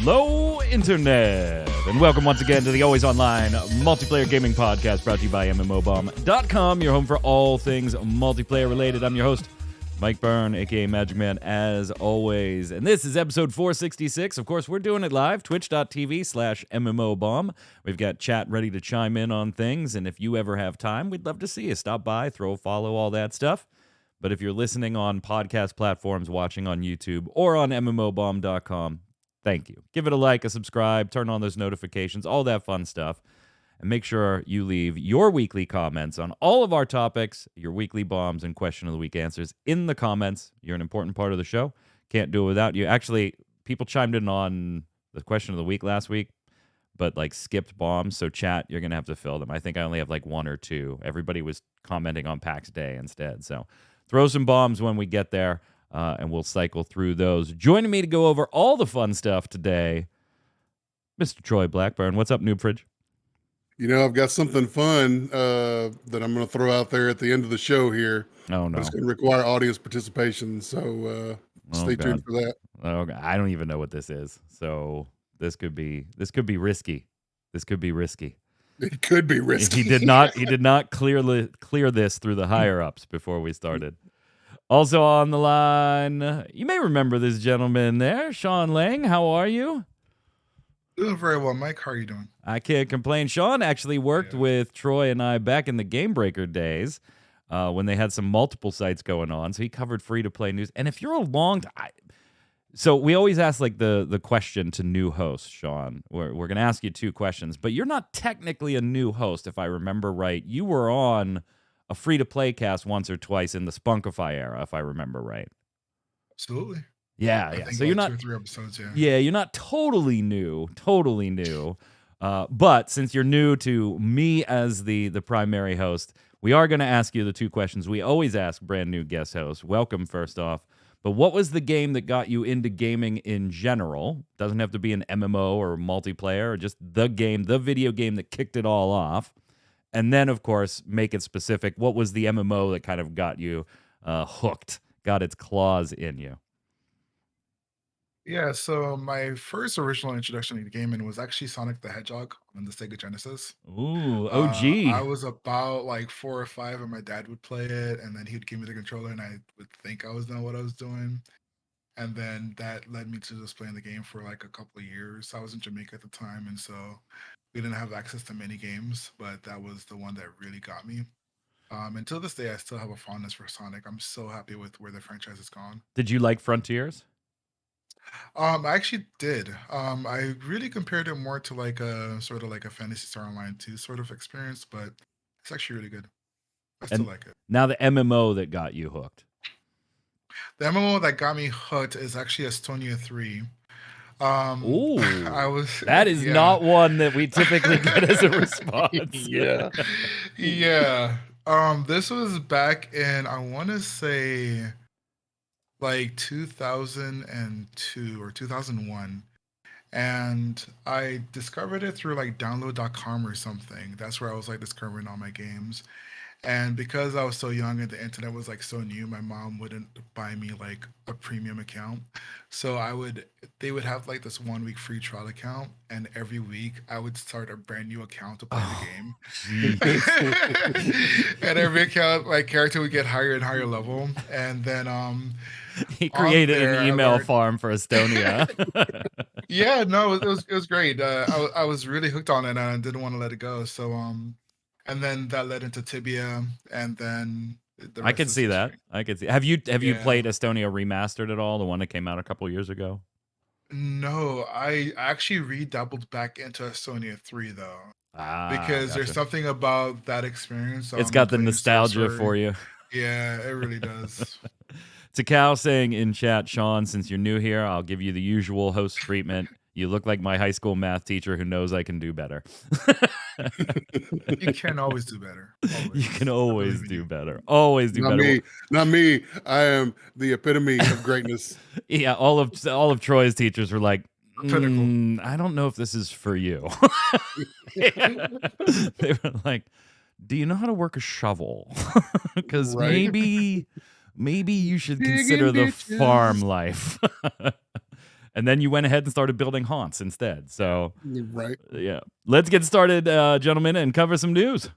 Hello, Internet, and welcome once again to the Always Online Multiplayer Gaming Podcast brought to you by MMOBomb.com, your home for all things multiplayer related. I'm your host, Mike Byrne, aka Magicman, as always. And this is episode 466. Of course, we're doing it live, twitch.tv/MMOBomb. We've got chat ready to chime in on things, and if you ever have time, we'd love to see you. Stop by, throw a follow, all that stuff. But if you're listening on podcast platforms, watching on YouTube, or on MMOBomb.com, thank you. Give it a like, a subscribe, turn on those notifications, all that fun stuff. And make sure you leave your weekly comments on all of our topics, your weekly bombs and question of the week answers in the comments. You're an important part of the show. Can't do it without you. Actually, people chimed in on the question of the week last week, but like skipped bombs. So chat, you're going to have to fill them. I think I only have like one or two. Everybody was commenting on PAX Day instead. So throw some bombs when we get there, and we'll cycle through those. Joining me to go over all the fun stuff today, Mr. Troy Blackburn. What's up, Noob Fridge? You know, I've got something fun that I'm going to throw out there at the end of the show here. Oh, no. But it's going to require audience participation, so stay tuned for that. Oh, God. I don't even know what this is. So this could be risky. This could be risky. It could be risky. He did not clear this through the higher ups before we started. Also on the line, you may remember this gentleman there, Sean Lang. How are you? Doing very well, Mike. How are you doing? I can't complain. Sean actually worked with Troy and I back in the Game Breaker days when they had some multiple sites going on. So he covered free-to-play news. And if you're a long time... So we always ask like the question to new hosts, Sean. We're going to ask you two questions, but you're not technically a new host, if I remember right. You were on a free-to-play cast once or twice in the Spunkify era, if I remember right. Absolutely. Yeah. So you're not 2 or 3 episodes. Yeah, you're not totally new. But since you're new to me as the primary host, we are going to ask you the two questions we always ask brand new guest hosts. Welcome, first off. But what was the game that got you into gaming in general? Doesn't have to be an MMO or multiplayer, or just the game, the video game that kicked it all off. And then, of course, make it specific. What was the MMO that kind of got you hooked, got its claws in you? Yeah, so my first original introduction to gaming was actually Sonic the Hedgehog on the Sega Genesis. Ooh, OG. I was about like 4 or 5, and my dad would play it, and then he'd give me the controller, and I would think I was knowing what I was doing. And then that led me to just playing the game for like a couple of years. I was in Jamaica at the time, and so we didn't have access to many games, but that was the one that really got me. Until this day, I still have a fondness for Sonic. I'm so happy with where the franchise has gone. Did you like Frontiers? I actually did. I really compared it more to like a sort of like a Fantasy Star Online 2 sort of experience, but it's actually really good. I still like it. Now the MMO that got you hooked. The MMO that got me hooked is actually Estonia 3. Ooh, that is not one that we typically get as a response. Yeah. This was back in, I want to say, like 2002 or 2001, and I discovered it through like download.com or something. That's where I was like discovering all my games. And because I was so young and the internet was like so new, my mom wouldn't buy me like a premium account. So they would have like this 1 week free trial account, and every week I would start a brand new account to play the game. And every account, like character would get higher and higher level. And then he created an email farm for Estonia. Yeah, no, it was great. I was really hooked on it, and I didn't want to let it go. So and then that led into Tibia, and then I could see that. I could see. Have you played Estonia Remastered at all? The one that came out a couple years ago. No, I actually redoubled back into Estonia 3 though, because there's something about that experience. It's got the nostalgia for you. Yeah, it really does. Takao saying in chat, Sean, since you're new here, I'll give you the usual host treatment. You look like my high school math teacher who knows I can do better. You can always do better. Always. You can always do better. Always do better. Not me. I am the epitome of greatness. Yeah, all of Troy's teachers were like, I don't know if this is for you. They were like, do you know how to work a shovel? Because maybe you should consider the farm life. And then you went ahead and started building haunts instead. So, Right. yeah. Let's get started, gentlemen, and cover some news.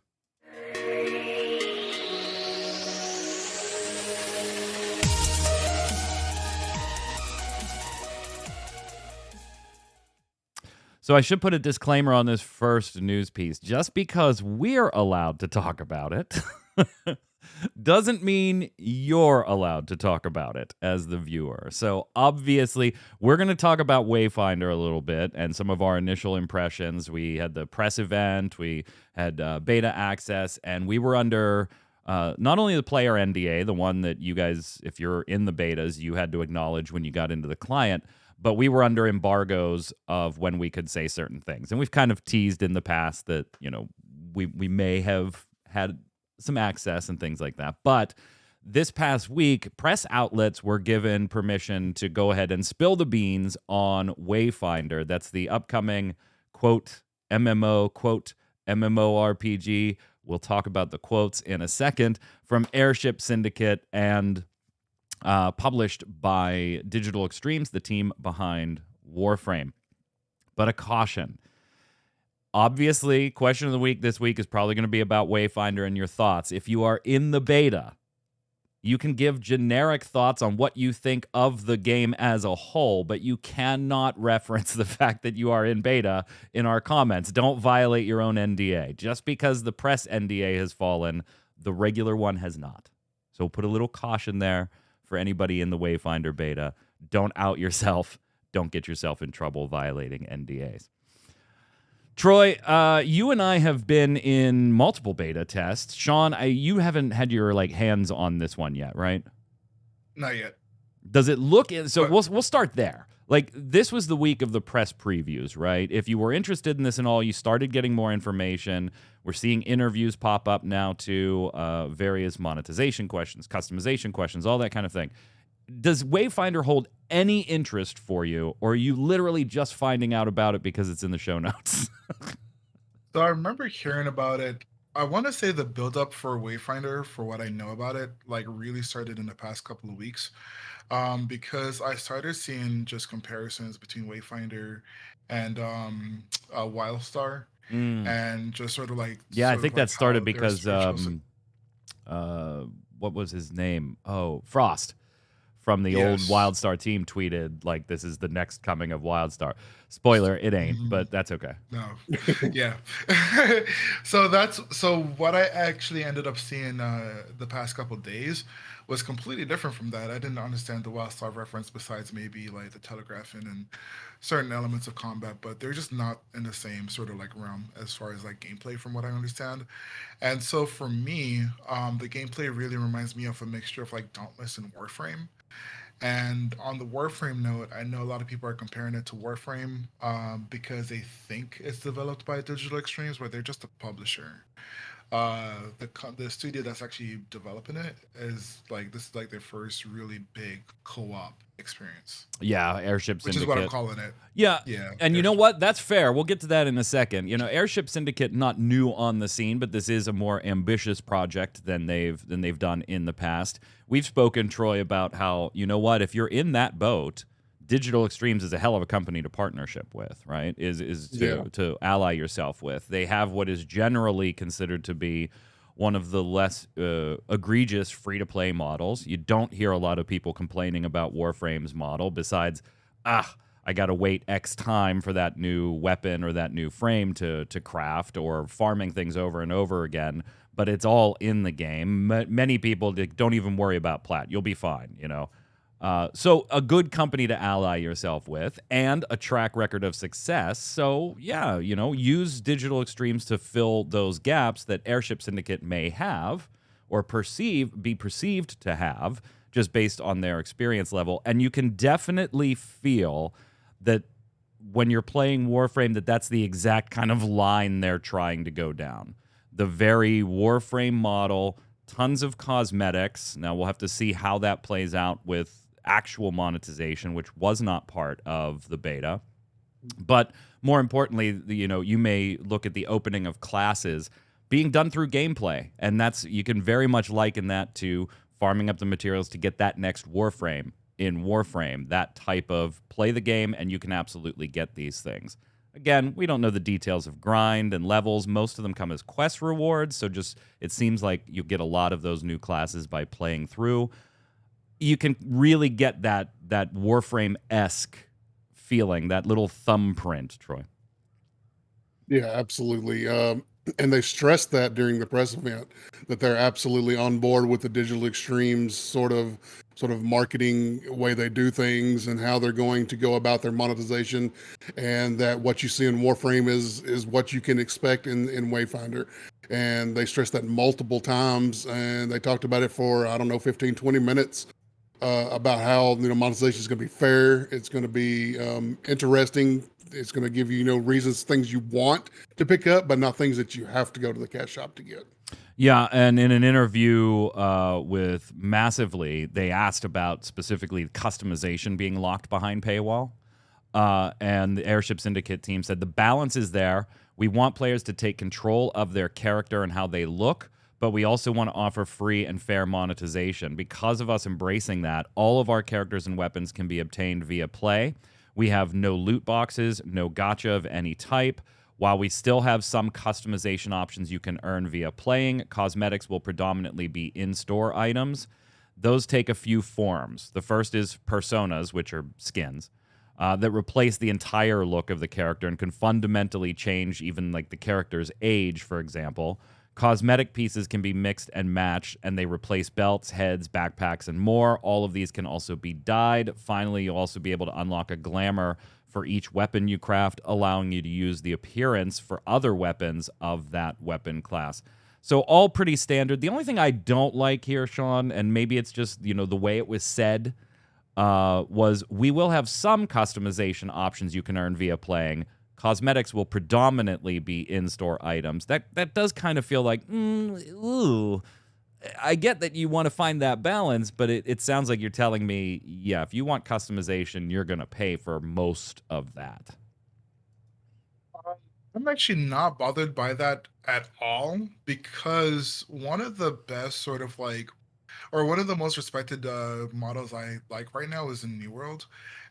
So I should put a disclaimer on this first news piece. Just because we're allowed to talk about it doesn't mean you're allowed to talk about it as the viewer. So obviously, we're going to talk about Wayfinder a little bit and some of our initial impressions. We had the press event, we had beta access, and we were under not only the player NDA, the one that you guys, if you're in the betas, you had to acknowledge when you got into the client, but we were under embargoes of when we could say certain things. And we've kind of teased in the past that, we may have had some access and things like that. But this past week, press outlets were given permission to go ahead and spill the beans on Wayfinder. That's the upcoming, quote, MMO, quote, MMORPG. We'll talk about the quotes in a second, from Airship, Syndicate, and published by Digital Extremes, the team behind Warframe. But a caution. Obviously, question of the week this week is probably going to be about Wayfinder and your thoughts. If you are in the beta, you can give generic thoughts on what you think of the game as a whole, but you cannot reference the fact that you are in beta in our comments. Don't violate your own NDA. Just because the press NDA has fallen, the regular one has not. So put a little caution there for anybody in the Wayfinder beta. Don't out yourself. Don't get yourself in trouble violating NDAs. Troy, you and I have been in multiple beta tests. Sean, you haven't had your hands on this one yet, right? Not yet. Does it look? So we'll start there. This was the week of the press previews, right? If you were interested in this and all, you started getting more information. We're seeing interviews pop up now too, various monetization questions, customization questions, all that kind of thing. Does Wayfinder hold any interest for you, or are you literally just finding out about it because it's in the show notes? So I remember hearing about it. I want to say the build-up for Wayfinder, for what I know about it, really started in the past couple of weeks, because I started seeing just comparisons between Wayfinder and Wildstar, and just sort of I think that started how their because spiritual what was his name? Oh, Frost from the old Yes. Wildstar team tweeted this is the next coming of Wildstar. Spoiler, it ain't, but that's okay. No. Yeah. So what I actually ended up seeing the past couple of days was completely different from that. I didn't understand the Wildstar reference, besides maybe the telegraphing and certain elements of combat, but they're just not in the same sort of realm as far as gameplay, from what I understand. And so for me, the gameplay really reminds me of a mixture of Dauntless and Warframe. And on the Warframe note, I know a lot of people are comparing it to Warframe because they think it's developed by Digital Extremes, but they're just a publisher. The studio that's actually developing it is this is their first really big co-op experience. Yeah, Airship Syndicate. Which is what I'm calling it. Yeah. Yeah. And you know what? That's fair. We'll get to that in a second. Airship Syndicate, not new on the scene, but this is a more ambitious project than they've done in the past. We've spoken, Troy, about how, if you're in that boat, Digital Extremes is a hell of a company to partnership with, right? To ally yourself with. They have what is generally considered to be one of the less egregious free-to-play models. You don't hear a lot of people complaining about Warframe's model, besides, I got to wait X time for that new weapon or that new frame to craft, or farming things over and over again. But it's all in the game. Many people don't even worry about plat. You'll be fine, So a good company to ally yourself with, and a track record of success. So yeah, use Digital Extremes to fill those gaps that Airship Syndicate may have, or be perceived to have, just based on their experience level. And you can definitely feel that when you're playing Warframe, that's the exact kind of line they're trying to go down. The very Warframe model, tons of cosmetics. Now we'll have to see how that plays out with actual monetization, which was not part of the beta. But more importantly, you may look at the opening of classes being done through gameplay, and you can very much liken that to farming up the materials to get that next Warframe in Warframe, that type of play the game and you can absolutely get these things. Again, we don't know the details of grind and levels. Most of them come as quest rewards, so just it seems like you get a lot of those new classes by playing through. You can really get that Warframe-esque feeling, that little thumbprint, Troy. Yeah, absolutely. And they stressed that during the press event, that they're absolutely on board with the Digital Extremes sort of marketing way they do things and how they're going to go about their monetization, and that what you see in Warframe is what you can expect in Wayfinder. And they stressed that multiple times, and they talked about it for, I don't know, 15, 20 minutes, about how, monetization is going to be fair. It's going to be interesting. It's going to give you, reasons, things you want to pick up, but not things that you have to go to the cash shop to get. Yeah, and in an interview with Massively, they asked about specifically customization being locked behind paywall. And the Airship Syndicate team said the balance is there. We want players to take control of their character and how they look, but we also want to offer free and fair monetization. Because of us embracing that, all of our characters and weapons can be obtained via play. We have no loot boxes, no gacha of any type. While we still have some customization options you can earn via playing, cosmetics will predominantly be in-store items. Those take a few forms. The first is personas, which are skins, that replace the entire look of the character and can fundamentally change even like the character's age, for example. Cosmetic pieces can be mixed and matched, and they replace belts, heads, backpacks, and more. All of these can also be dyed. Finally, you'll also be able to unlock a glamour for each weapon you craft, allowing you to use the appearance for other weapons of that weapon class. So all pretty standard. The only thing I don't like here, Sean, and maybe it's just, the way it was said, was we will have some customization options you can earn via playing. Cosmetics will predominantly be in-store items. That does kind of feel like, ooh. I get that you want to find that balance, but it sounds like you're telling me, yeah, if you want customization, you're going to pay for most of that. I'm actually not bothered by that at all, because one of the best sort of or one of the most respected models I like right now is in New World,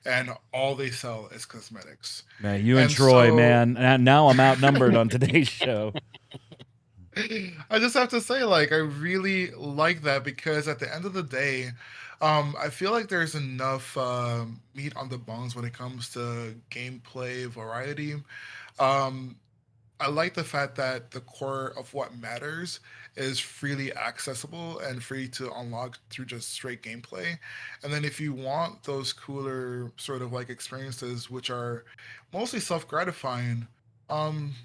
and all they sell is cosmetics. Man, you and Troy, man. And now I'm outnumbered on today's show. I just have to say, I really like that, because at the end of the day, I feel like there's enough meat on the bones when it comes to gameplay variety. Um, I like the fact that the core of what matters is freely accessible and free to unlock through just straight gameplay. And then if you want those cooler sort of experiences, which are mostly self-gratifying,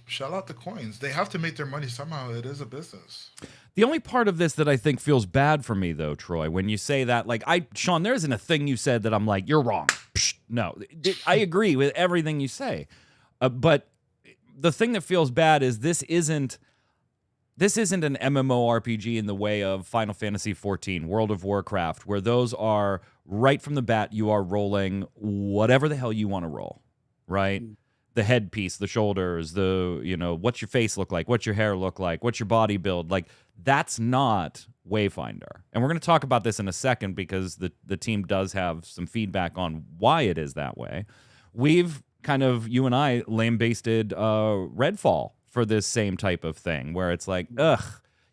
shell out the coins. They have to make their money somehow. It is a business. The only part of this that I think feels bad for me, though, Troy, when you say that, Sean, there isn't a thing you said that I'm like, you're wrong. Psh, no, I agree with everything you say. But the thing that feels bad is this isn't an MMORPG in the way of Final Fantasy XIV, World of Warcraft, where those are right from the bat, you are rolling whatever the hell you want to roll, right? The headpiece, the shoulders, what's your face look like, what's your hair look like, what's your body build, that's not Wayfinder. And we're going to talk about this in a second, because the team does have some feedback on why it is that way. We've you and I lambasted Redfall for this same type of thing, where it's like,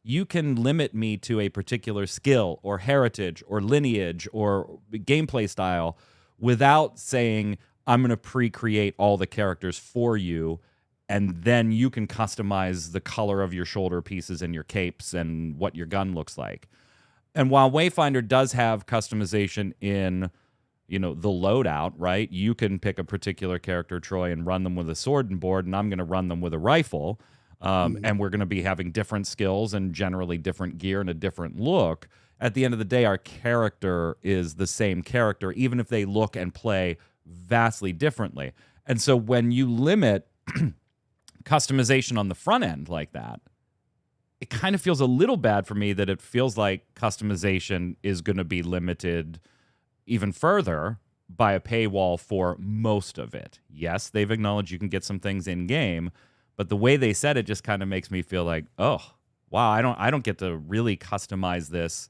you can limit me to a particular skill or heritage or lineage or gameplay style without saying, I'm going to pre-create all the characters for you, and then you can customize the color of your shoulder pieces and your capes and what your gun looks like. And while Wayfinder does have customization in, the loadout, right? You can pick a particular character, Troy, and run them with a sword and board, and I'm going to run them with a rifle. And we're going to be having different skills and generally different gear and a different look. At the end of the day, our character is the same character, even if they look and play vastly differently. And so when you limit customization on the front end like that, it kind of feels a little bad for me that it feels like customization is going to be limited even further by a paywall for most of it. Yes, they've acknowledged you can get some things in game, but the way they said it just kind of makes me feel like, oh, wow, I don't get to really customize this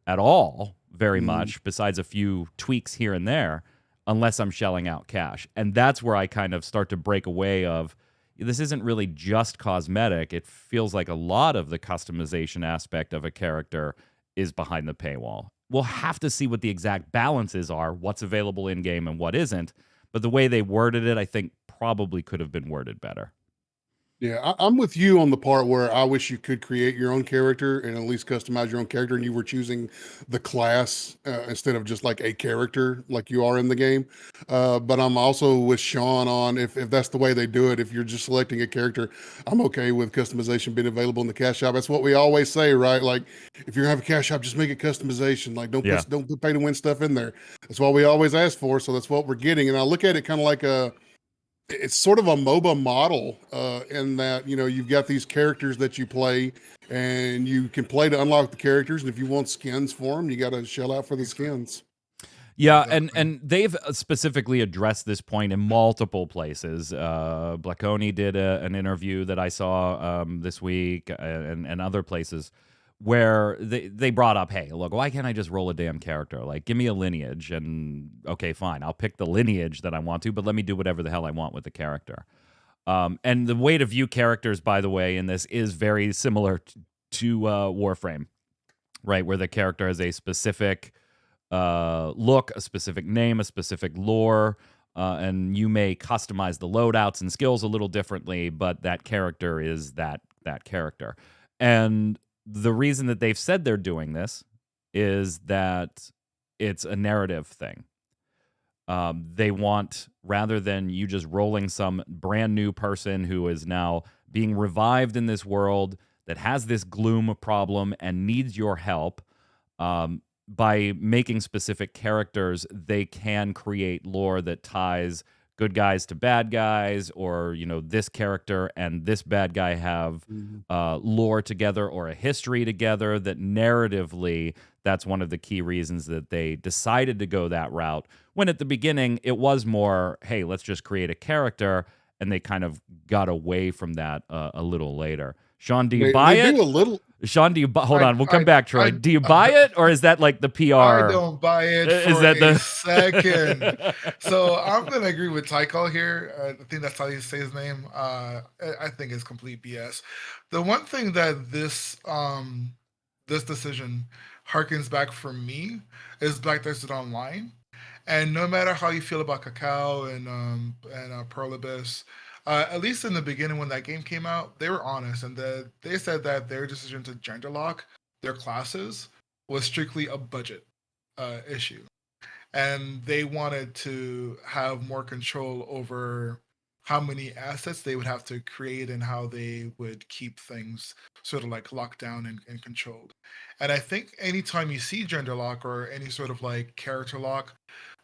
at all very much, besides a few tweaks here and there, unless I'm shelling out cash. And that's where I kind of start to break away of, this isn't really just cosmetic. It feels like a lot of the customization aspect of a character is behind the paywall. We'll have to see what the exact balances are, what's available in-game and what isn't. But the way they worded it, I think probably could have been worded better. Yeah, I'm with you on the part where I wish you could create your own character and at least customize your own character, and you were choosing the class instead of just like a character like you are in the game. But I'm also with Sean on if that's the way they do it. If you're just selecting a character, I'm okay with customization being available in the cash shop. That's what we always say, right? Like if you're gonna have a cash shop, just make it customization. Like don't put pay to win stuff in there. That's what we always ask for. So that's what we're getting. And I look at it kind of like it's sort of a MOBA model in that, you've got these characters that you play and you can play to unlock the characters. And if you want skins for them, you got to shell out for the skins. Yeah, and they've specifically addressed this point in multiple places. Blackoni did an interview that I saw this week and other places where they brought up, hey, look, why can't I just roll a damn character? Like, give me a lineage, and okay, fine, I'll pick the lineage that I want to, but let me do whatever the hell I want with the character. And the way to view characters, by the way, in this is very similar to Warframe, right? Where the character has a specific look, a specific name, a specific lore, and you may customize the loadouts and skills a little differently, but that character is that character. And the reason that they've said they're doing this is that it's a narrative thing. They want, rather than you just rolling some brand new person who is now being revived in this world that has this gloom problem and needs your help, by making specific characters, they can create lore that ties good guys to bad guys, or this character and this bad guy have lore together or a history together. That narratively, that's one of the key reasons that they decided to go that route, when at the beginning it was more, hey, let's just create a character, and they kind of got away from that a little later. Sean, do you buy it? Do a little. Sean, do you buy? Hold on, we'll come back, Troy. Do you buy it, or is that like the PR? I don't buy it is for that a second. So I'm gonna agree with Tycho here. I think that's how you say his name. I think it's complete BS. The one thing that this decision harkens back for me is Black Desert Online. And no matter how you feel about Cacao and Pearl Abyss, at least in the beginning when that game came out, they were honest, and they said that their decision to gender lock their classes was strictly a budget issue, and they wanted to have more control over how many assets they would have to create and how they would keep things sort of like locked down and controlled. And I think anytime you see gender lock or any sort of like character lock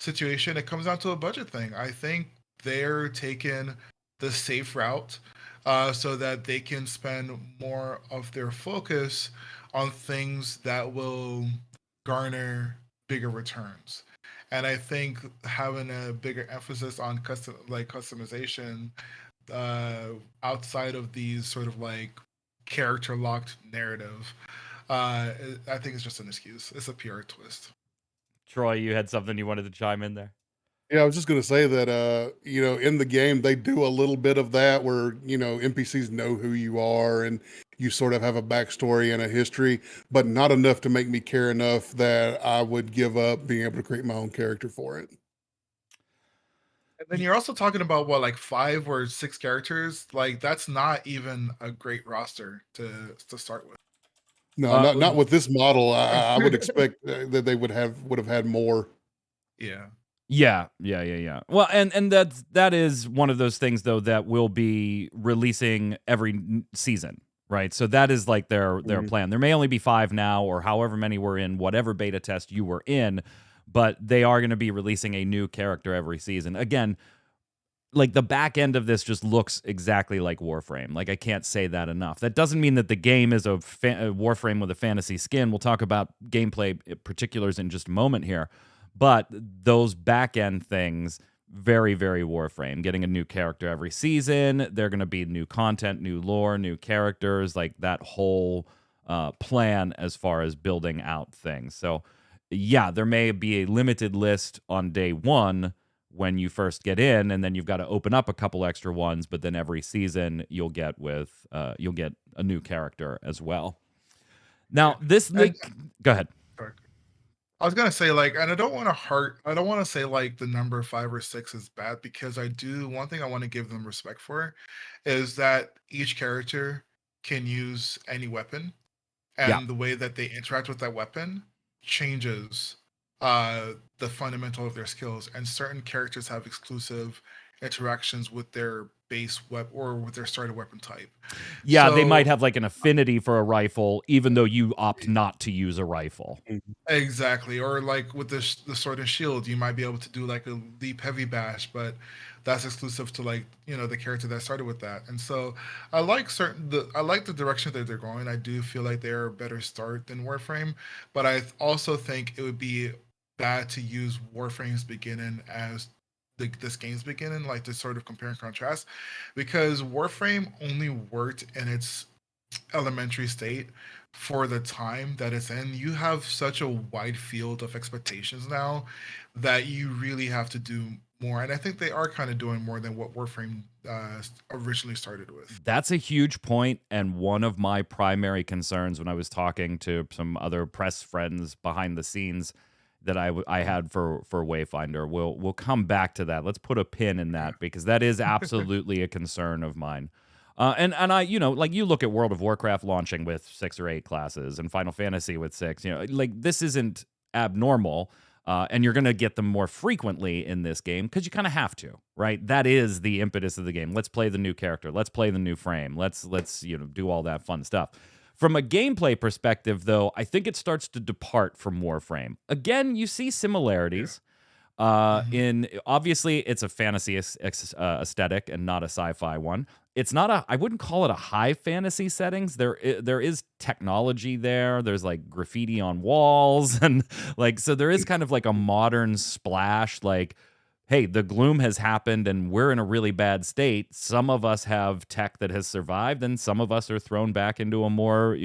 situation, it comes down to a budget thing. I think they're taking the safe route so that they can spend more of their focus on things that will garner bigger returns. And I think having a bigger emphasis on customization outside of these sort of like character locked narrative, I think it's just an excuse. It's a PR twist. Troy, you had something you wanted to chime in there? Yeah, I was just going to say that, in the game, they do a little bit of that where, NPCs know who you are and you sort of have a backstory and a history, but not enough to make me care enough that I would give up being able to create my own character for it. And then you're also talking about what, like 5 or 6 characters? Like that's not even a great roster to start with. No, not with this model. I would expect that they would have had more. Yeah. Yeah. Well, and that is one of those things though that will be releasing every season, right? So that is like their plan. There may only be 5 now, or however many were in whatever beta test you were in, but they are going to be releasing a new character every season. Again, like the back end of this just looks exactly like Warframe. Like I can't say that enough. That doesn't mean that the game is a Warframe with a fantasy skin. We'll talk about gameplay particulars in just a moment here. But those back-end things, very, very Warframe. Getting a new character every season. They're going to be new content, new lore, new characters, like that whole plan as far as building out things. So yeah, there may be a limited list on day one when you first get in, and then you've got to open up a couple extra ones. But then every season you'll get a new character as well. Now go ahead. I was gonna say, like, and I don't want to say like the number 5 or 6 is bad, because one thing I want to give them respect for is that each character can use any weapon, Yeah. and the way that they interact with that weapon changes the fundamental of their skills. And certain characters have exclusive interactions with their base weapon or with their starter weapon type. Yeah, they might So have like an affinity for a rifle, even though you opt not to use a rifle. exactly, or like with the sword and shield, you might be able to do like a deep heavy bash, but that's exclusive to, like, the character that started with that. And so I like the direction that they're going. I do feel like they're a better start than Warframe, but I also think it would be bad to use Warframe's beginning as this game's beginning, like to sort of compare and contrast, because Warframe only worked in its elementary state for the time that it's in. You have such a wide field of expectations now that you really have to do more. And I think they are kind of doing more than what Warframe originally started with. That's a huge point, and one of my primary concerns when I was talking to some other press friends behind the scenes that I had for Wayfinder. We'll come back to that. Let's put a pin in that, because that is absolutely a concern of mine. And I, like, you look at World of Warcraft launching with 6 or 8 classes, and Final Fantasy with 6. Like, this isn't abnormal, and you're gonna get them more frequently in this game because you kind of have to, right? That is the impetus of the game. Let's play the new character. Let's play the new frame. Let's do all that fun stuff. From a gameplay perspective, though, I think it starts to depart from Warframe. Again, you see similarities. In obviously it's a fantasy aesthetic and not a sci-fi one. It's not I wouldn't call it a high fantasy settings. There is technology there. There's like graffiti on walls and like, so there is kind of like a modern splash, like, hey, the gloom has happened and we're in a really bad state. Some of us have tech that has survived, and some of us are thrown back into a more,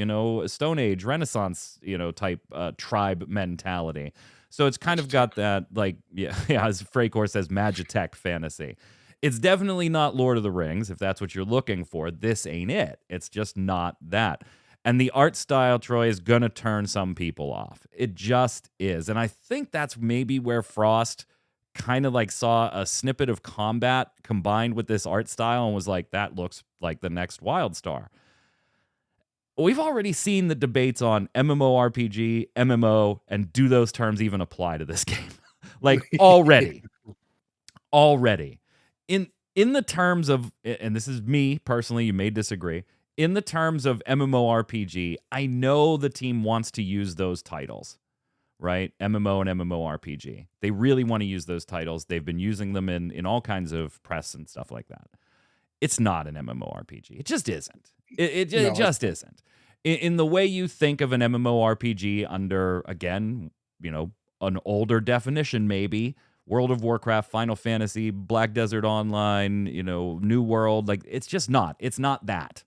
Stone Age, Renaissance, type tribe mentality. So it's kind of got that, like, yeah, as Freycore says, Magitech fantasy. It's definitely not Lord of the Rings, if that's what you're looking for. This ain't it. It's just not that. And the art style, Troy, is going to turn some people off. It just is. And I think that's maybe where Frost kind of like saw a snippet of combat combined with this art style and was like, that looks like the next WildStar. We've already seen the debates on MMORPG, MMO, and do those terms even apply to this game? Like, already. In the terms of, and this is me personally, you may disagree, in the terms of MMORPG, I know the team wants to use those titles, right? MMO and MMORPG. They really want to use those titles. They've been using them in all kinds of press and stuff like that. It's not an MMORPG. It just isn't. It just isn't. In the way you think of an MMORPG under, again, an older definition maybe, World of Warcraft, Final Fantasy, Black Desert Online, New World, like, it's just not. It's not that.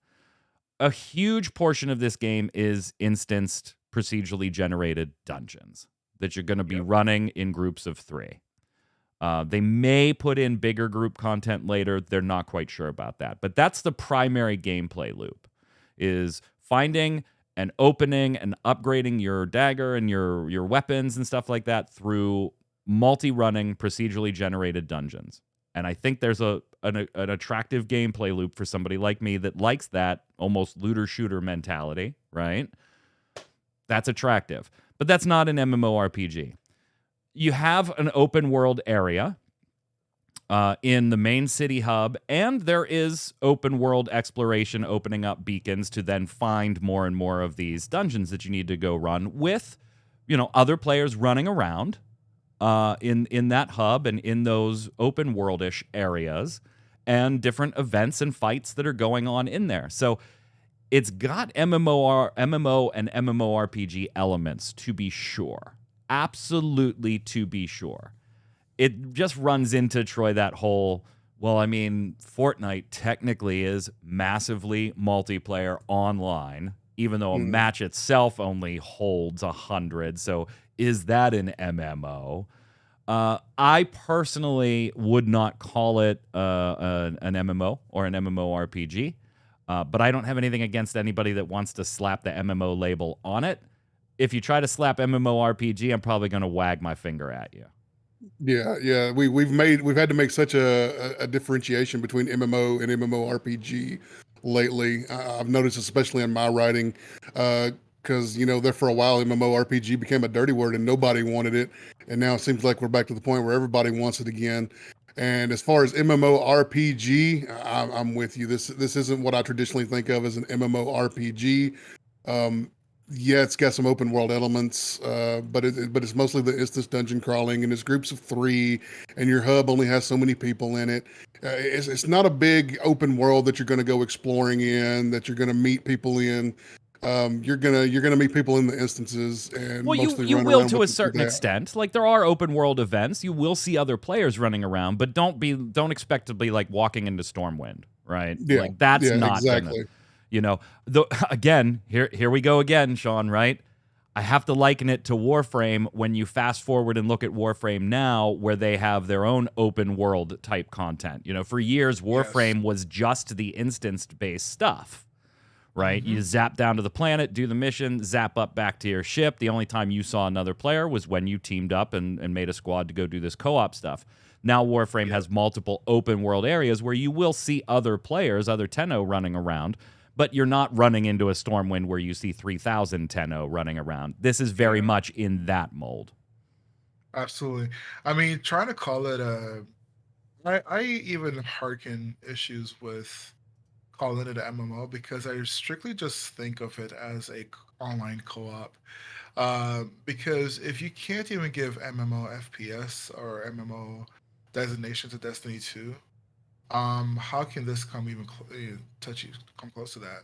A huge portion of this game is instanced, procedurally generated dungeons that you're going to be running in groups of 3. They may put in bigger group content later. They're not quite sure about that. But that's the primary gameplay loop, is finding and opening and upgrading your dagger and your weapons and stuff like that through multi-running, procedurally generated dungeons. And I think there's an attractive gameplay loop for somebody like me that likes that almost looter-shooter mentality, right? That's attractive. But that's not an MMORPG. You have an open world area in the main city hub, and there is open world exploration opening up beacons to then find more and more of these dungeons that you need to go run with, other players running around in that hub and in those open world-ish areas, and different events and fights that are going on in there. So it's got MMO and MMORPG elements, to be sure. Absolutely, to be sure. It just runs into, Troy, that whole, well, I mean, Fortnite technically is massively multiplayer online, even though a match itself only holds 100. So is that an MMO? I personally would not call it an MMO or an MMORPG, but I don't have anything against anybody that wants to slap the MMO label on it. If you try to slap MMORPG, I'm probably going to wag my finger at you. Yeah. We've had to make such a differentiation between MMO and MMORPG lately. I've noticed, especially in my writing, because there for a while MMORPG became a dirty word and nobody wanted it, and now it seems like we're back to the point where everybody wants it again. And as far as MMORPG, I'm with you. This isn't what I traditionally think of as an MMORPG. Yeah, it's got some open world elements, but it's mostly the instance dungeon crawling, and it's groups of 3, and your hub only has so many people in it. It's not a big open world that you're going to go exploring in, that you're going to meet people in. You're gonna meet people in the instances, and well, mostly you run will around to a with certain that. extent. Like there are open world events, you will see other players running around, but don't expect to be like walking into Stormwind, right? Yeah, Like that's yeah, not gonna, exactly. again, here we go again, Sean, right? I have to liken it to Warframe when you fast forward and look at Warframe now, where they have their own open world type content. For years, Warframe was just the instanced-based stuff, right? You zap down to the planet, do the mission, zap up back to your ship. The only time you saw another player was when you teamed up and made a squad to go do this co-op stuff. Now Warframe has multiple open world areas where you will see other players, other Tenno running around, but you're not running into a Stormwind where you see 3,000 Tenno running around. This is very much in that mold. Absolutely. I mean, trying to call it I even hearken issues with calling it an MMO because I strictly just think of it as a online co-op. Because if you can't even give MMO FPS or MMO designation to Destiny 2, how can this come even come close to that?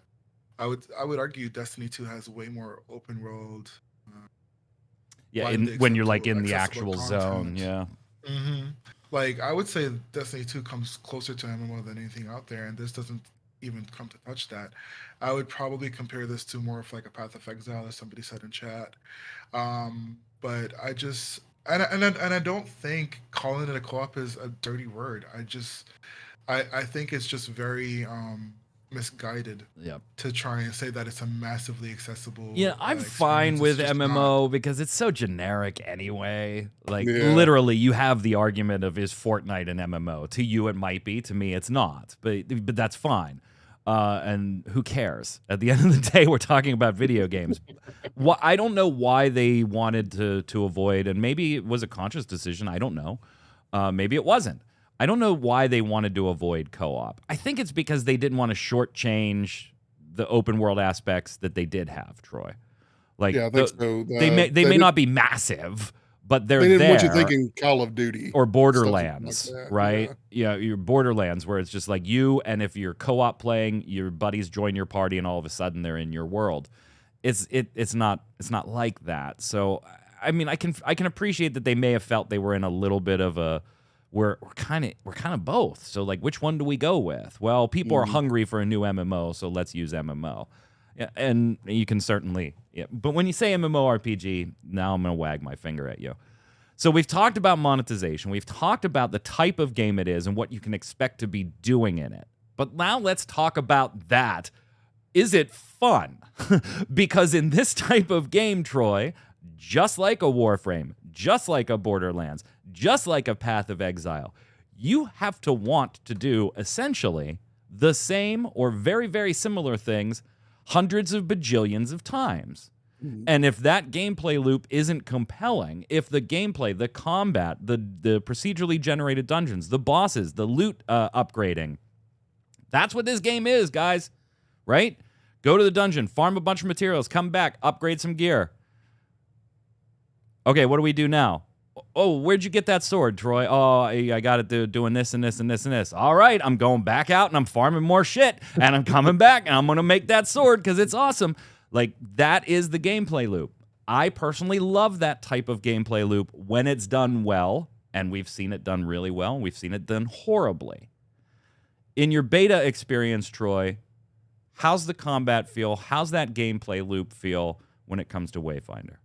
I would argue Destiny 2 has way more open world. Yeah, when you're like in the accessible actual zone, content. yeah. Mm-hmm. Like I would say Destiny 2 comes closer to MMO than anything out there, and this doesn't even come to touch that. I would probably compare this to more of like a Path of Exile, as somebody said in chat. But I just and I don't think calling it a co-op is a dirty word. I think it's just very misguided Yep. to try and say that it's a massively accessible. Yeah, I'm fine experience. with It's just MMO because it's so generic anyway. Like Yeah. literally, you have the argument of is Fortnite an MMO? To you, it might be. To me, it's not. But that's fine. And who cares? At the end of the day, we're talking about video games. I don't know why they wanted to avoid, and maybe it was a conscious decision. I don't know. Maybe it wasn't. I don't know why they wanted to avoid co-op. I think it's because they didn't want to shortchange the open world aspects that they did have, Troy. Like Yeah, I think so. they may not be massive, but they're They didn't there. want you thinking Call of Duty Or stuff Borderlands, like that, right? Yeah, your Borderlands, where it's just like you, and if you're co-op playing, your buddies join your party, and all of a sudden they're in your world. It's not like that. So I mean, I can appreciate that they may have felt they were in a little bit of a we're kind of both. So like, which one do we go with? Well, people are hungry for a new MMO, so let's use MMO. Yeah, and you can certainly. Yeah, but when you say MMORPG, now I'm gonna wag my finger at you. So we've talked about monetization. We've talked about the type of game it is and what you can expect to be doing in it. But now let's talk about that. Is it fun? Because in this type of game, Troy, just like a Warframe, just like a Borderlands, just like a Path of Exile, you have to want to do essentially the same or very, very similar things hundreds of bajillions of times. And if that gameplay loop isn't compelling, if the gameplay, the combat, the procedurally generated dungeons, the bosses, the loot upgrading, that's what this game is, guys, right? Go to the dungeon, farm a bunch of materials, come back, upgrade some gear. Okay, what do we do now? Oh, where'd you get that sword, Troy? Oh, I got it doing this and this and this and this. All right, I'm going back out and I'm farming more shit, and I'm coming back and I'm going to make that sword because it's awesome. Like, that is the gameplay loop. I personally love that type of gameplay loop when it's done well, and we've seen it done really well, and we've seen it done horribly. In your beta experience, Troy, how's the combat feel? How's that gameplay loop feel when it comes to Wayfinder?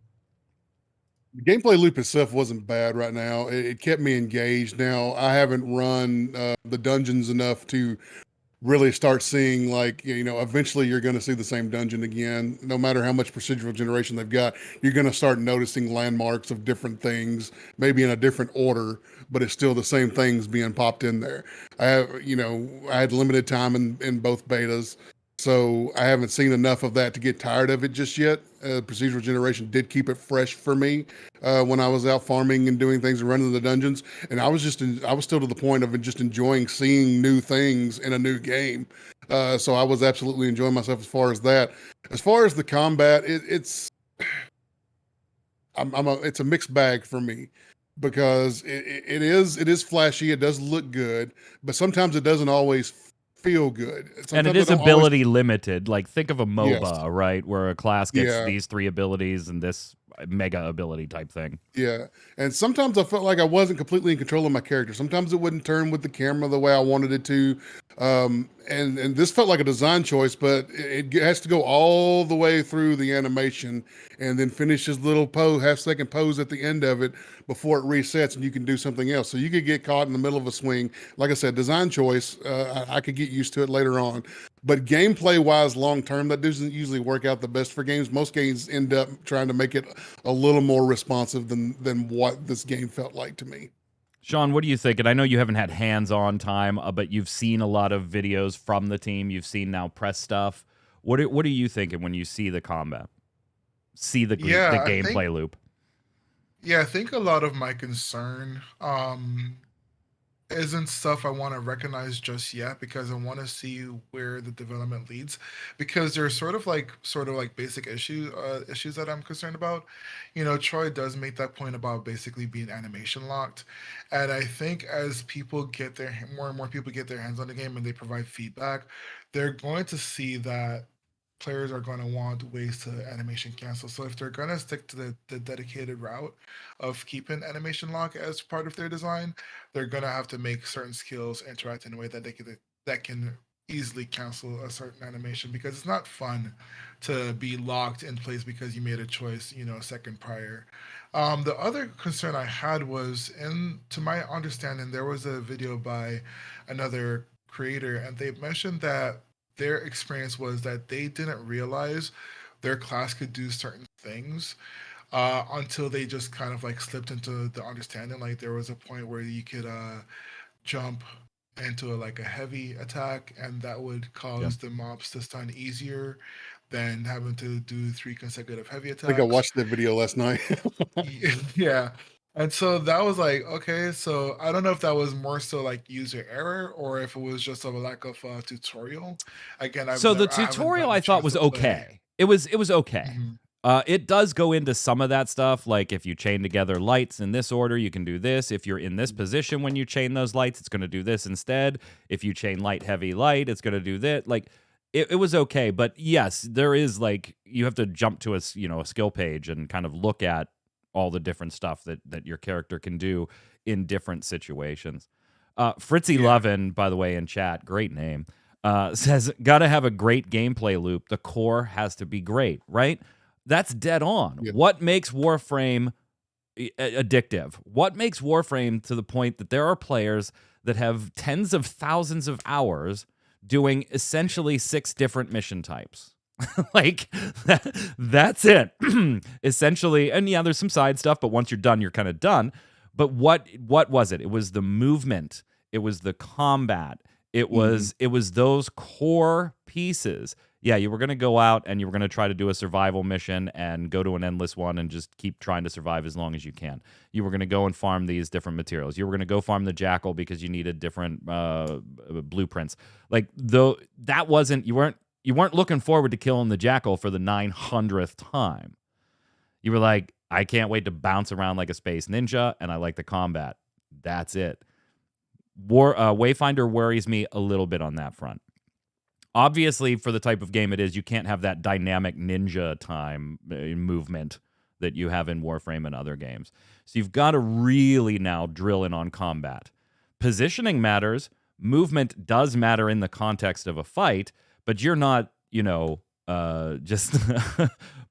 The gameplay loop itself wasn't bad right now. It kept me engaged. Now I haven't run the dungeons enough to really start seeing, like, eventually you're going to see the same dungeon again. No matter how much procedural generation they've got, you're going to start noticing landmarks of different things, maybe in a different order, but it's still the same things being popped in there. I had limited time in both betas, so I haven't seen enough of that to get tired of it just yet. Procedural generation did keep it fresh for me when I was out farming and doing things and running the dungeons, and I was still to the point of just enjoying seeing new things in a new game. So I was absolutely enjoying myself as far as that. As far as the combat, it's it's a mixed bag for me because it is flashy. It does look good, but sometimes it doesn't always feel good. And Sometimes it is don't always. ability limited. Like, think of a Yes. MOBA, right? Where a class gets Yeah. these 3 abilities and this mega ability type thing. Yeah. And sometimes I felt like I wasn't completely in control of my character. Sometimes it wouldn't turn with the camera the way I wanted it to. And this felt like a design choice, but it has to go all the way through the animation and then finish his little half-second pose at the end of it before it resets and you can do something else. So you could get caught in the middle of a swing. Like I said, design choice. I could get used to it later on. But gameplay-wise, long-term, that doesn't usually work out the best for games. Most games end up trying to make it a little more responsive than what this game felt like to me. Sean, what do you think? And I know you haven't had hands-on time, but you've seen a lot of videos from the team. You've seen now press stuff. What are you thinking when you see the combat? See the Yeah, I gameplay think loop? yeah, I think a lot of my concern isn't stuff I want to recognize just yet because I want to see where the development leads because there's sort of like basic issues that I'm concerned about. Troy does make that point about basically being animation locked, and I think as people get more and more people get their hands on the game and they provide feedback, they're going to see that players are going to want ways to animation cancel. So if they're going to stick to the dedicated route of keeping animation lock as part of their design, they're going to have to make certain skills interact in a way that can easily cancel a certain animation because it's not fun to be locked in place because you made a choice, a second prior. The other concern I had was, to my understanding, there was a video by another creator, and they mentioned that their experience was that they didn't realize their class could do certain things until they just kind of like slipped into the understanding. Like there was a point where you could jump into like a heavy attack, and that would Yeah. cause the mobs to stun easier than having to do 3 consecutive heavy I think I attacks. watched that video last night. Yeah. And so that was like, okay, so I don't know if that was more so like user error or if it was just a lack of tutorial. Again, So the I haven't tutorial gotten I a thought chance was to play. okay. It was okay. Mhm. It does go into some of that stuff, like if you chain together lights in this order, you can do this. If you're in this position when you chain those lights, it's going to do this instead. If you chain light, heavy, light, it's going to do that. Like it was okay, but yes, there is like you have to jump to a skill page and kind of look at all the different stuff that your character can do in different situations. Fritzy Yeah. Lovin, by the way, in chat, great name, says, gotta have a great gameplay loop. The core has to be great, right? That's dead on. Yeah. What makes Warframe addictive? What makes Warframe to the point that there are players that have tens of thousands of hours doing essentially 6 different mission types? Like that's it. Essentially, and yeah, there's some side stuff, but once you're done, you're kind of done. But what was it? It was the movement. It was the combat. It was those core pieces. Yeah, you were going to go out and you were going to try to do a survival mission and go to an endless one and just keep trying to survive as long as you can. You were going to go and farm these different materials. You were going to go farm the jackal because you needed different blueprints. Like though that wasn't you weren't looking forward to killing the jackal for the 900th time. You were like, I can't wait to bounce around like a space ninja, and I like the combat. That's it. Wayfinder worries me a little bit on that front. Obviously, for the type of game it is, you can't have that dynamic ninja time movement that you have in Warframe and other games. So you've got to really now drill in on combat. Positioning matters. Movement does matter in the context of a fight, but you're not, just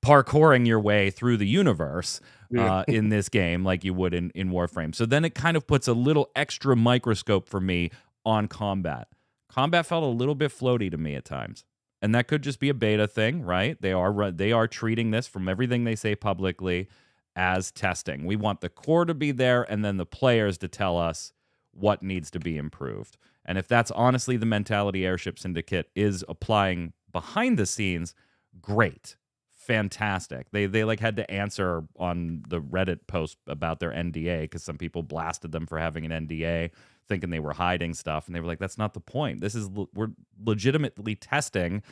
parkouring your way through the universe Yeah. in this game like you would in Warframe. So then it kind of puts a little extra microscope for me on combat. Combat felt a little bit floaty to me at times. And that could just be a beta thing, right? They are treating this, from everything they say publicly, as testing. We want the core to be there and then the players to tell us what needs to be improved. And if that's honestly the mentality Airship Syndicate is applying behind the scenes, great. Fantastic. They like had to answer on the Reddit post about their NDA because some people blasted them for having an NDA, thinking they were hiding stuff, and they were like, that's not the point. We're legitimately testing,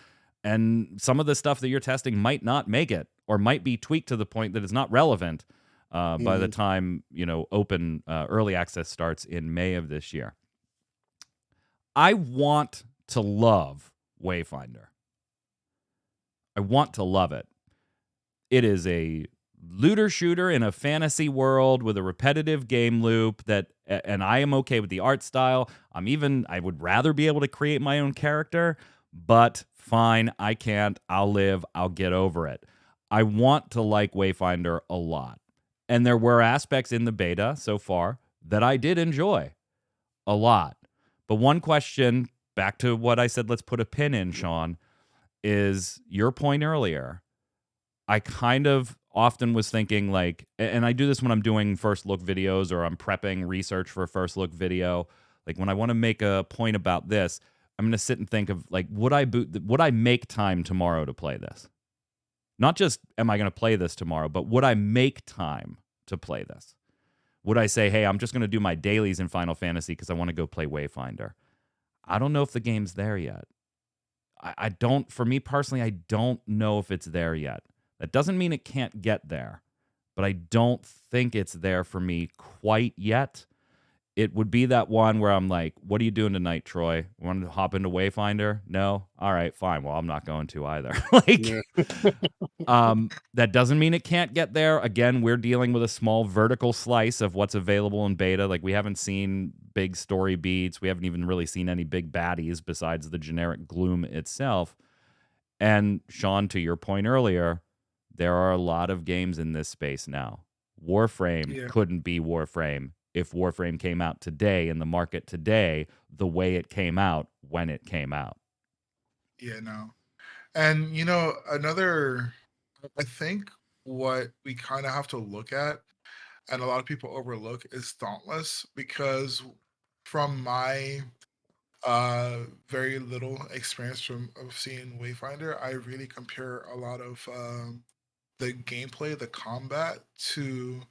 and some of the stuff that you're testing might not make it or might be tweaked to the point that it's not relevant by the time open early access starts in May of this year. I want to love Wayfinder. I want to love it. It is a looter shooter in a fantasy world with a repetitive game loop and I am okay with the art style. I would rather be able to create my own character, but fine, I can't. I'll live. I'll get over it. I want to like Wayfinder a lot. And there were aspects in the beta so far that I did enjoy a lot. But one question, back to what I said, let's put a pin in, Sean, is your point earlier. I kind of often was thinking like, and I do this when I'm doing first look videos or I'm prepping research for a first look video. Like when I want to make a point about this, I'm going to sit and think of like, would I make time tomorrow to play this? Not just am I going to play this tomorrow, but would I make time to play this? Would I say, hey, I'm just going to do my dailies in Final Fantasy because I want to go play Wayfinder? I don't know if the game's there yet. I don't, for me personally, I don't know if it's there yet. That doesn't mean it can't get there, but I don't think it's there for me quite yet. It would be that one where I'm like, what are you doing tonight, Troy? Want to hop into Wayfinder? No? All right, fine. Well, I'm not going to either. That doesn't mean it can't get there. Again, we're dealing with a small vertical slice of what's available in beta. Like we haven't seen big story beats. We haven't even really seen any big baddies besides the generic gloom itself. And Sean, to your point earlier, there are a lot of games in this space now. Warframe couldn't be Warframe if Warframe came out today in the market today the way it came out when it came out. Yeah, no. And I think what we kind of have to look at, and a lot of people overlook, is Dauntless, because from my very little experience of seeing Wayfinder, I really compare a lot of the gameplay, the combat, to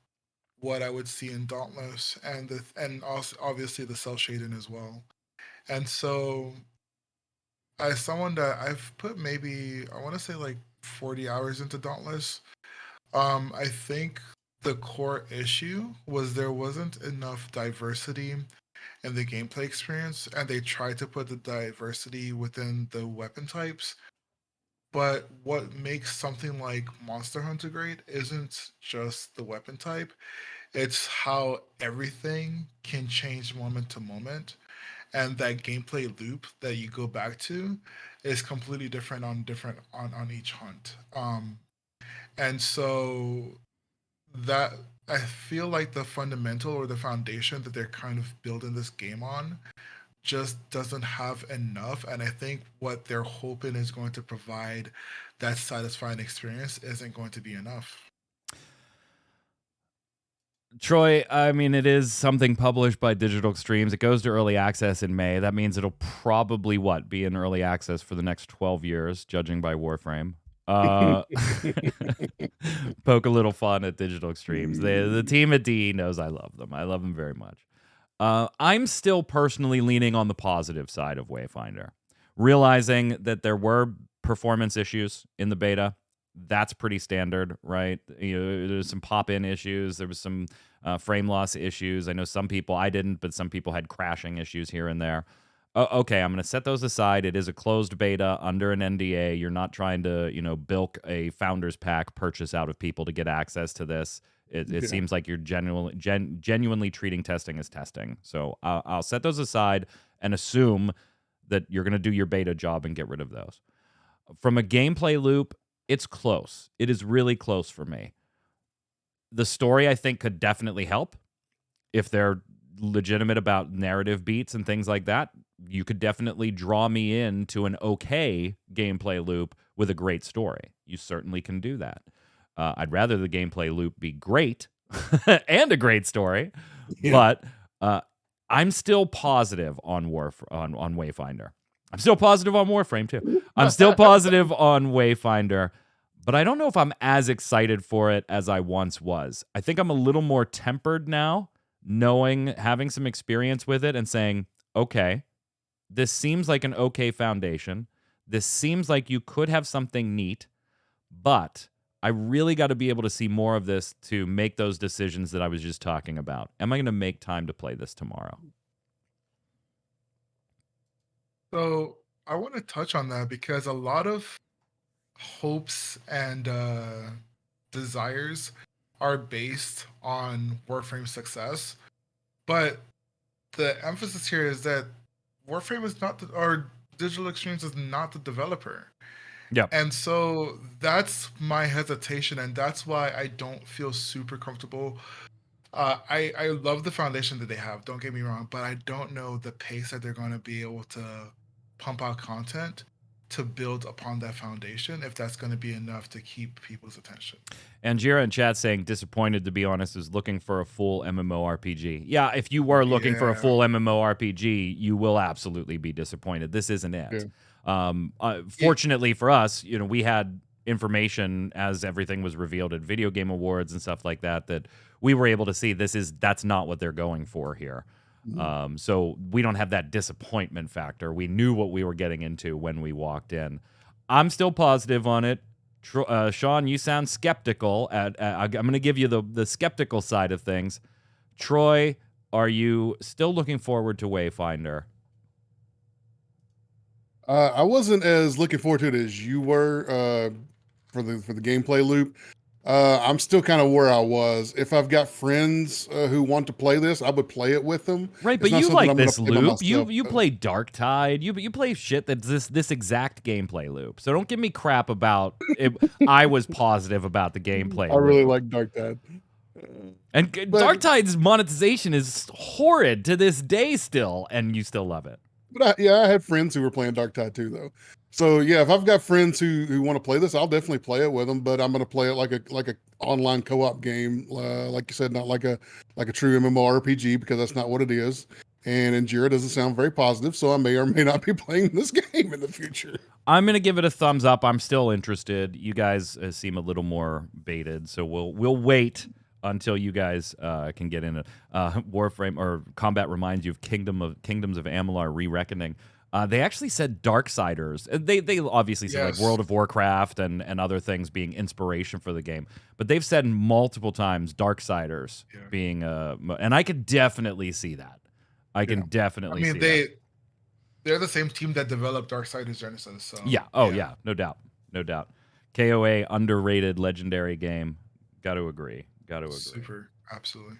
what I would see in Dauntless, and also obviously the cell shading as well. And so, as someone that I've put maybe, I want to say like 40 hours into Dauntless, I think the core issue was there wasn't enough diversity in the gameplay experience, and they tried to put the diversity within the weapon types. But what makes something like Monster Hunter great isn't just the weapon type, it's how everything can change moment to moment. And that gameplay loop that you go back to is completely different on each hunt. And so that, I feel like the fundamental or the foundation that they're kind of building this game on just doesn't have enough. And I think what they're hoping is going to provide that satisfying experience isn't going to be enough. Troy, I mean, it is something published by Digital Extremes. It goes to early access in May. That means it'll probably, be in early access for the next 12 years, judging by Warframe. Poke a little fun at Digital Extremes. The team at DE knows I love them. I love them very much. I'm still personally leaning on the positive side of Wayfinder, realizing that there were performance issues in the beta. That's pretty standard, right? There's some pop-in issues. There was some frame loss issues. I know some people, I didn't, but some people had crashing issues here and there. Okay, I'm going to set those aside. It is a closed beta under an NDA. You're not trying to, bilk a founders pack purchase out of people to get access to this. It seems like you're genuinely treating testing as testing. So I'll set those aside and assume that you're going to do your beta job and get rid of those. From a gameplay loop, it's close. It is really close for me. The story, I think, could definitely help if they're legitimate about narrative beats and things like that. You could definitely draw me into an okay gameplay loop with a great story. You certainly can do that. I'd rather the gameplay loop be great and a great story, but I'm still positive on on Wayfinder. I'm still positive on Warframe too. I'm still positive on Wayfinder, but I don't know if I'm as excited for it as I once was. I think I'm a little more tempered now, having some experience with it and saying, okay, this seems like an okay foundation. This seems like you could have something neat, but I really got to be able to see more of this to make those decisions that I was just talking about. Am I going to make time to play this tomorrow? So I want to touch on that because a lot of hopes and desires are based on Warframe's success, but the emphasis here is that Warframe is not or Digital Extremes is not the developer. Yeah. And so that's my hesitation, and that's why I don't feel super comfortable. I love the foundation that they have, don't get me wrong, but I don't know the pace that they're going to be able to pump out content to build upon that foundation, if that's going to be enough to keep people's attention. And Jira in chat saying, disappointed, to be honest, is looking for a full MMORPG. Yeah, if you were looking for a full MMORPG, you will absolutely be disappointed. This isn't it. Yeah. Fortunately for us, we had information as everything was revealed at Video Game Awards and stuff like that, that we were able to see that's not what they're going for here. So we don't have that disappointment factor. We knew what we were getting into when we walked in. I'm still positive on it. Sean, you sound skeptical. I'm going to give you the skeptical side of things. Troy, are you still looking forward to Wayfinder? I wasn't as looking forward to it as you were for the gameplay loop. I'm still kind of where I was. If I've got friends who want to play this, I would play it with them. Right, but you like this loop. You play Darktide. You play shit that's this exact gameplay loop. So don't give me crap about it. I was positive about the gameplay. I really like Darktide. And Darktide's monetization is horrid to this day still, and you still love it. But I had friends who were playing Darktide too, though. So yeah, if I've got friends who want to play this, I'll definitely play it with them. But I'm going to play it like a online co-op game, like you said, not like a true MMORPG, because that's not what it is. And Jira doesn't sound very positive, so I may or may not be playing this game in the future. I'm going to give it a thumbs up. I'm still interested. You guys seem a little more baited, so we'll wait until you guys can get in. Warframe or Combat reminds you of Kingdoms of Amalur: Re-Reckoning. They actually said Darksiders. They obviously said like World of Warcraft and other things being inspiration for the game, but they've said multiple times Darksiders being and I could definitely see that. I can definitely see that. They're the same team that developed Darksiders Genesis. So yeah, no doubt. KOA, underrated legendary game. Got to agree. Super, absolutely.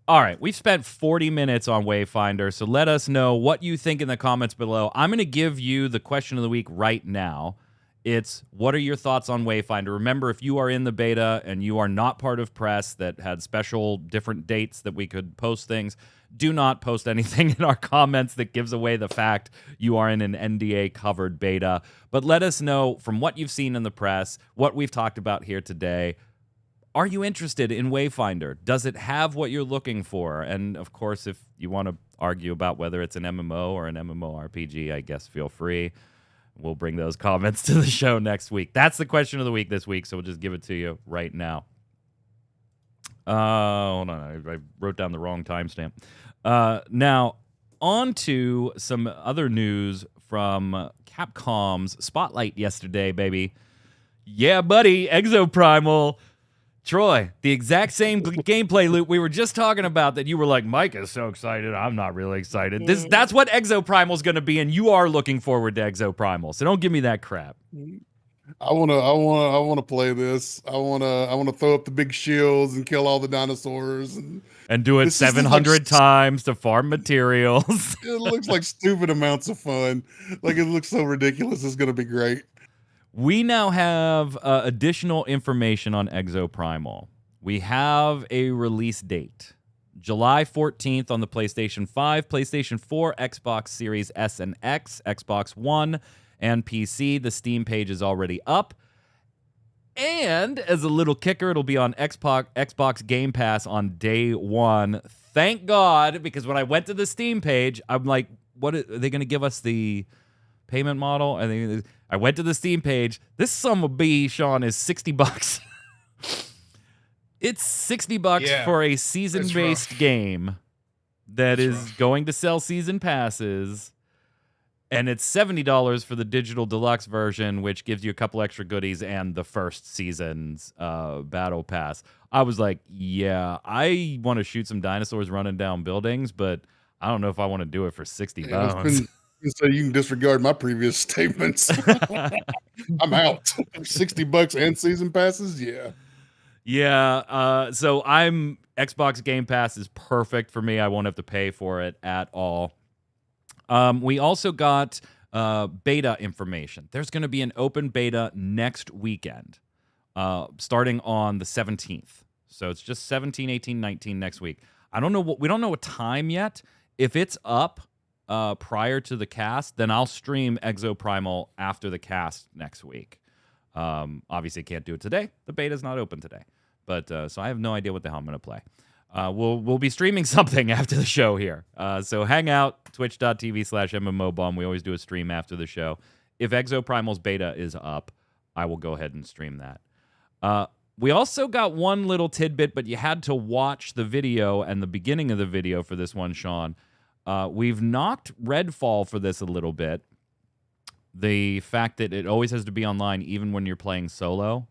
All right, we've spent 40 minutes on Wayfinder, so let us know what you think in the comments below. I'm going to give you the question of the week right now. It's, what are your thoughts on Wayfinder? Remember, if you are in the beta and you are not part of press that had special different dates that we could post things, do not post anything in our comments that gives away the fact you are in an NDA-covered beta. But let us know from what you've seen in the press, what we've talked about here today. Are you interested in Wayfinder? Does it have what you're looking for? And, of course, if you want to argue about whether it's an MMO or an MMORPG, I guess feel free. We'll bring those comments to the show next week. That's the question of the week this week, so we'll just give it to you right now. Hold on. I wrote down the wrong timestamp. Now, on to some other news from Capcom's Spotlight yesterday, baby. Yeah, buddy, Exoprimal. Troy, the exact same gameplay loop we were just talking about that you were like, Mike is so excited. I'm not really excited. That's what Exoprimal's going to be, and you are looking forward to Exoprimal. So don't give me that crap. I want to play this. I want to throw up the big shields and kill all the dinosaurs and do it 700 times to farm materials. It looks like stupid amounts of fun. Like, it looks so ridiculous. It's going to be great. We now have additional information on Exoprimal. We have a release date. July 14th on the PlayStation 5, PlayStation 4, Xbox Series S and X, Xbox One, and PC. The Steam page is already up. And as a little kicker, it'll be on Xbox Game Pass on day one. Thank God, because when I went to the Steam page, I'm like, what are they going to give us the payment model? I went to the Steam page. This son of a bee, Sean, is $60. It's $60 for a season-based game that is going to sell season passes. And it's $70 for the digital deluxe version, which gives you a couple extra goodies and the first season's battle pass. I was like, yeah, I want to shoot some dinosaurs running down buildings, but I don't know if I want to do it for $60. So you can disregard my previous statements. I'm out. $60 and season passes, yeah. Yeah, so Xbox Game Pass is perfect for me. I won't have to pay for it at all. We also got beta information. There's going to be an open beta next weekend, starting on the 17th. So it's just 17, 18, 19 next week. We don't know what time yet. If it's up prior to the cast, then I'll stream Exoprimal after the cast next week. Obviously, can't do it today. The beta's not open today. But so I have no idea what the hell I'm going to play. We'll be streaming something after the show here. So hang out, twitch.tv/MMOBomb. We always do a stream after the show. If Exoprimal's beta is up, I will go ahead and stream that. We also got one little tidbit, but you had to watch the video and the beginning of the video for this one, Sean. We've knocked Redfall for this a little bit. The fact that it always has to be online even when you're playing solo.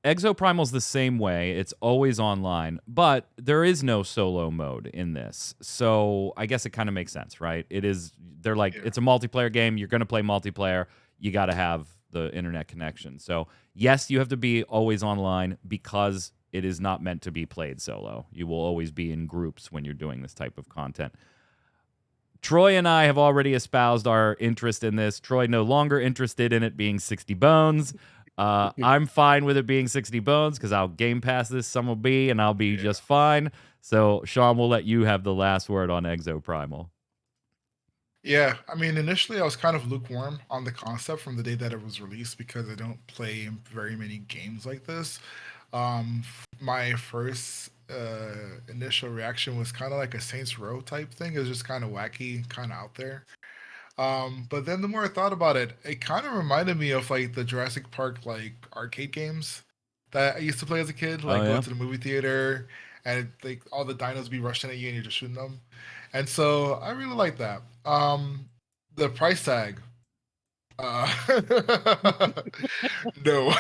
Exoprimal's the same way. It's always online, but there is no solo mode in this. So I guess it kind of makes sense, right? It's a multiplayer game. You're going to play multiplayer. You got to have the internet connection. So yes, you have to be always online because it is not meant to be played solo. You will always be in groups when you're doing this type of content. Troy and I have already espoused our interest in this. Troy no longer interested in it being 60 bones. I'm fine with it being 60 bones because I'll Game Pass this some will be, and I'll be just fine. So, Sean, we'll let you have the last word on Exoprimal. Yeah, I mean, initially I was kind of lukewarm on the concept from the day that it was released because I don't play very many games like this. My first initial reaction was kind of like a Saints Row type thing. It was just kind of wacky, kind of out there. But then the more I thought about it, it kind of reminded me of like the Jurassic Park like arcade games that I used to play as a kid, like going to the movie theater and like all the dinos be rushing at you and you're just shooting them. And so I really like that. The price tag. No.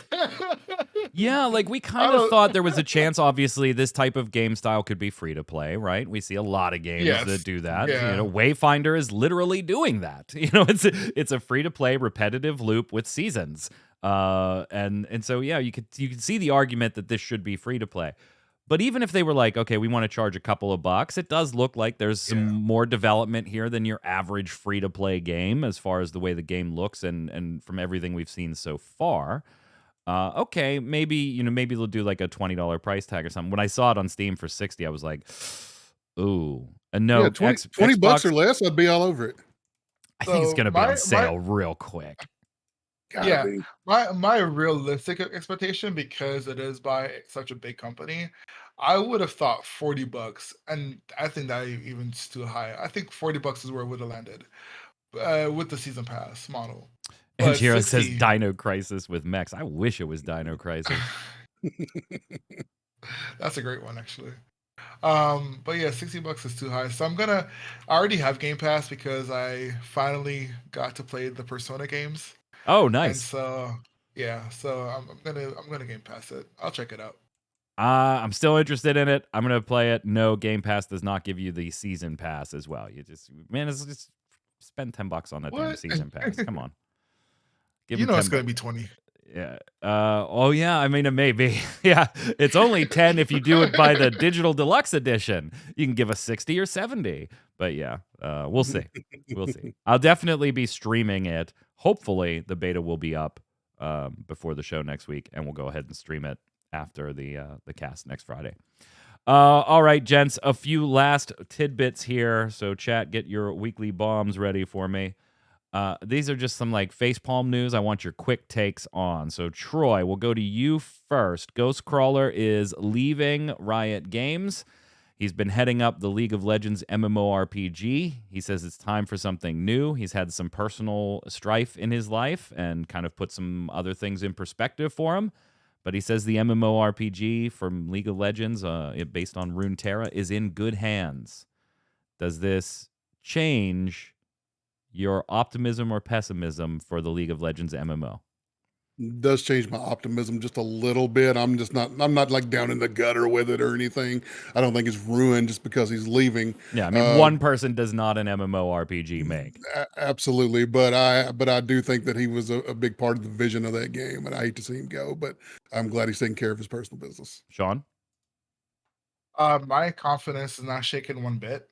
Yeah, like we kind of thought there was a chance. Obviously, this type of game style could be free to play, right? We see a lot of games that do that. Yeah. You know, Wayfinder is literally doing that. You know, it's a free to play repetitive loop with seasons. And so yeah, you could see the argument that this should be free to play. But even if they were like, okay, we want to charge a couple of bucks, it does look like there's some more development here than your average free-to-play game as far as the way the game looks and from everything we've seen so far. Okay, maybe they'll do like a $20 price tag or something. When I saw it on Steam for $60, I was like, ooh. And no, Yeah, 20 bucks or less, I'd be all over it. I think it's going to be on sale real quick. My realistic expectation, because it is by such a big company, I would have thought $40, and I think that even is too high. I think $40 is where it would have landed with the season pass model. And Jiro says Dino Crisis with mechs. I wish it was Dino Crisis. That's a great one, actually. But yeah, $60 is too high. So I already have Game Pass because I finally got to play the Persona games. Oh, nice. And so yeah, so I'm gonna Game Pass it. I'll check it out. I'm still interested in it. I'm gonna play it. No, Game Pass does not give you the season pass as well. It's just spend $10 on that damn season pass. Come on. It's gonna be 20. Yeah. Oh yeah. I mean, it may be. Yeah. It's only 10 if you do it by the digital deluxe edition. You can give us 60 or 70. But yeah, we'll see. We'll see. I'll definitely be streaming it. Hopefully, the beta will be up before the show next week, and we'll go ahead and stream it after the cast next Friday. All right, gents, a few last tidbits here. So chat, get your weekly bombs ready for me. These are just some like facepalm news I want your quick takes on. So Troy, we'll go to you first. Ghostcrawler is leaving Riot Games. He's been heading up the League of Legends MMORPG. He says it's time for something new. He's had some personal strife in his life and kind of put some other things in perspective for him. But he says the MMORPG from League of Legends, based on Runeterra, is in good hands. Does this change your optimism or pessimism for the League of Legends MMO? Does change my optimism just a little bit. I'm not like down in the gutter with it or anything. I don't think it's ruined just because he's leaving. Yeah, I mean, one person does not an MMORPG make. Absolutely, but I do think that he was a big part of the vision of that game, and I hate to see him go, but I'm glad he's taking care of his personal business. Sean? My confidence is not shaken one bit.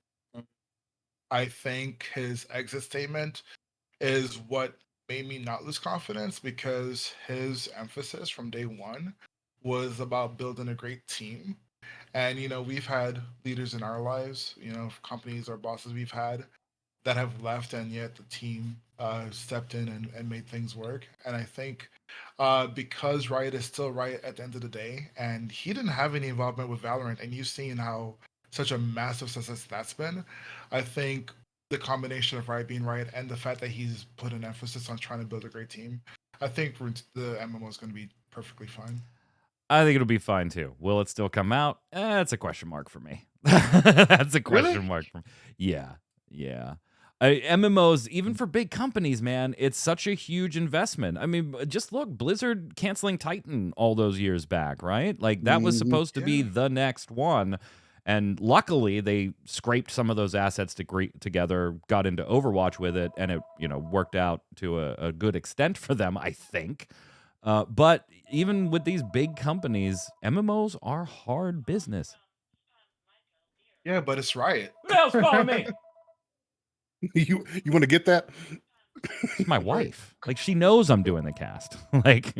I think his exit statement is what made me not lose confidence, because his emphasis from day one was about building a great team. And, we've had leaders in our lives, companies or bosses we've had that have left, and yet the team stepped in and made things work. And I think because Riot is still Riot at the end of the day, and he didn't have any involvement with Valorant, and you've seen how such a massive success that's been, I think the combination of Riot being Riot and the fact that he's put an emphasis on trying to build a great team, I think the MMO is going to be perfectly fine. I think it'll be fine too. Will it still come out? That's a question mark for me. That's a question mark for me. Yeah. MMOs, even for big companies, man, it's such a huge investment. I mean, just look, Blizzard canceling Titan all those years back, right? Like that was supposed to be the next one. And luckily, they scraped some of those assets together, got into Overwatch with it, and it worked out to a good extent for them, I think. But even with these big companies, MMOs are hard business. Yeah, but it's Riot. Who the hell's calling me? You want to get that? It's my wife. Like, she knows I'm doing the cast. Like,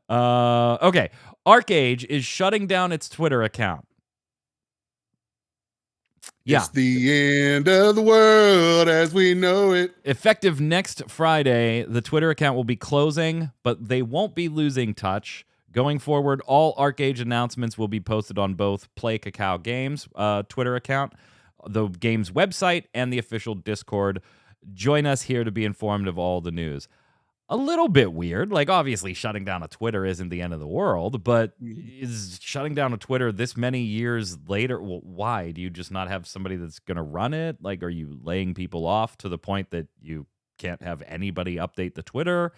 okay. ArcAge is shutting down its Twitter account. Yeah. It's the end of the world as we know it. Effective next Friday, the Twitter account will be closing, but they won't be losing touch. Going forward, all ArcAge announcements will be posted on both Play Cacao Games Twitter account, the game's website, and the official Discord. Join us here to be informed of all the news. A little bit weird. Like, obviously, shutting down a Twitter isn't the end of the world, but is shutting down a Twitter this many years later? Well, why? Do you just not have somebody that's going to run it? Like, are you laying people off to the point that you can't have anybody update the Twitter?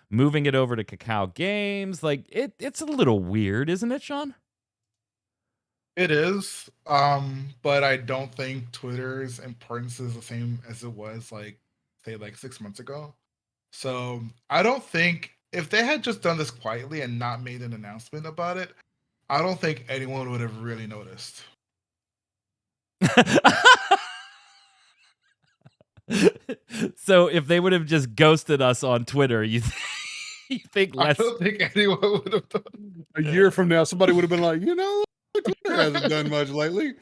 Moving it over to Cacao Games? Like, it's a little weird, isn't it, Sean? It is, but I don't think Twitter's importance is the same as it was, say 6 months ago. So I don't think, if they had just done this quietly and not made an announcement about it, I don't think anyone would have really noticed. So if they would have just ghosted us on Twitter, you think less? I don't think anyone would have done it. A year from now, somebody would have been like, Twitter hasn't done much lately.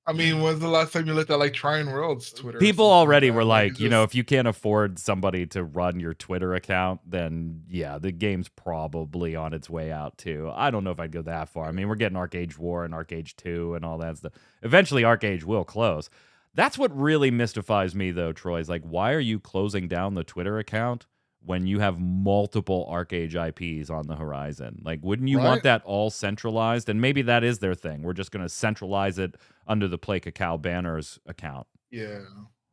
I mean, when's the last time you looked at Trying World's Twitter? People already were like, if you can't afford somebody to run your Twitter account, then yeah, the game's probably on its way out too. I don't know if I'd go that far. I mean, we're getting ArcAge War and ArcAge 2 and all that stuff. Eventually, ArcAge will close. That's what really mystifies me, though, Troy. Is like, why are you closing down the Twitter account when you have multiple ArcAge IPs on the horizon? Like, wouldn't you want that all centralized? And maybe that is their thing. We're just going to centralize it under the Play Cacao Banners account. Yeah,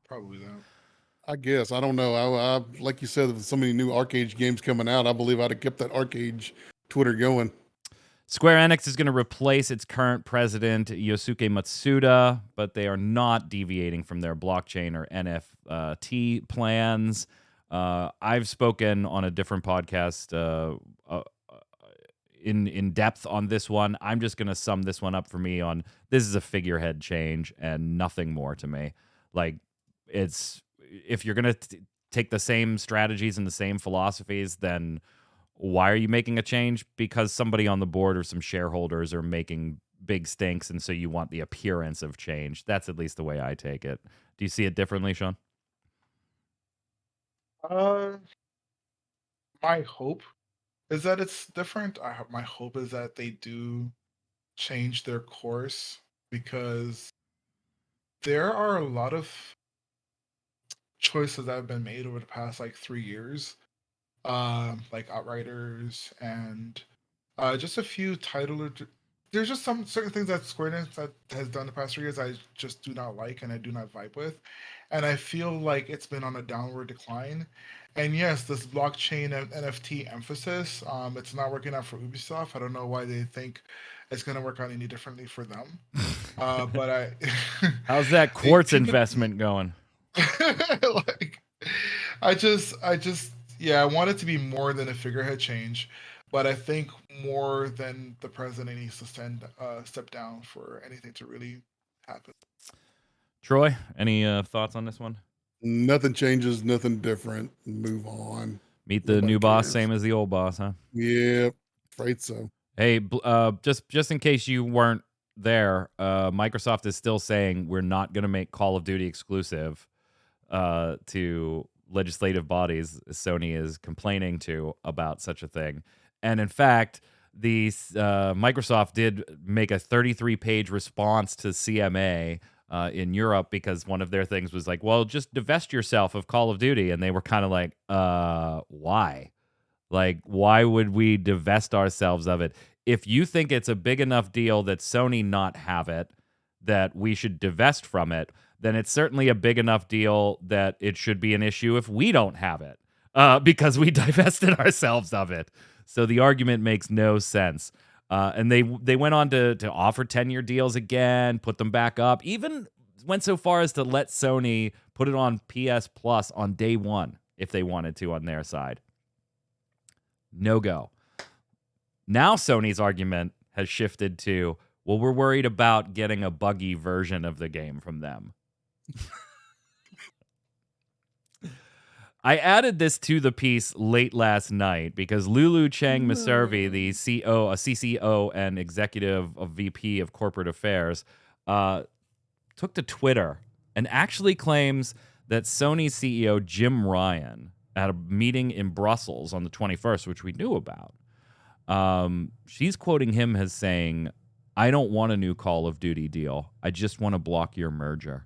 probably that. I guess. I don't know. I like you said, with so many new ArcAge games coming out, I believe I'd have kept that ArcAge Twitter going. Square Enix is going to replace its current president, Yosuke Matsuda, but they are not deviating from their blockchain or NFT plans. I've spoken on a different podcast in depth on this one. I'm just going to sum this one up for me on this is a figurehead change and nothing more to me. Like, it's if you're going to take the same strategies and the same philosophies, then why are you making a change? Because somebody on the board or some shareholders are making big stinks, and so you want the appearance of change. That's at least the way I take it. Do you see it differently, Sean? Uh, my hope is that it's different. My hope is that they do change their course, because there are a lot of choices that have been made over the past like 3 years, like Outriders and just a few title. There's just some certain things that Square Enix that has done the past 3 years I just do not like and I do not vibe with, and I feel like it's been on a downward decline. And yes, this blockchain and NFT emphasis, it's not working out for Ubisoft. I don't know why they think it's going to work out any differently for them. But How's that quartz people, investment going? like, yeah, I want it to be more than a figurehead change, but I think more than the president needs to step down for anything to really happen. Troy, any thoughts on this one? Nothing changes, nothing different. Move on. Meet the Nobody new boss, cares. same as the old boss, huh? Yeah, afraid so. Hey, just in case you weren't there, Microsoft is still saying we're not going to make Call of Duty exclusive to legislative bodies. Sony is complaining to about such a thing, and in fact, the Microsoft did make a 33-page response to CMA in Europe, because one of their things was like, well, just divest yourself of Call of Duty, and they were kind of like, why? Like, why would we divest ourselves of it? If you think it's a big enough deal that Sony not have it, that we should divest from it, then it's certainly a big enough deal that it should be an issue if we don't have it, because we divested ourselves of it. So the argument makes no sense. And they went on to offer 10-year deals again, put them back up, even went so far as to let Sony put it on PS Plus on day one if they wanted to on their side. No go. Now Sony's argument has shifted to, well, we're worried about getting a buggy version of the game from them. I added this to the piece late last night because Lulu Chang Maservi, the CCO and executive of VP of Corporate Affairs, took to Twitter and actually claims that Sony CEO Jim Ryan, at a meeting in Brussels on the 21st, which we knew about, she's quoting him as saying, I don't want a new Call of Duty deal. I just want to block your merger.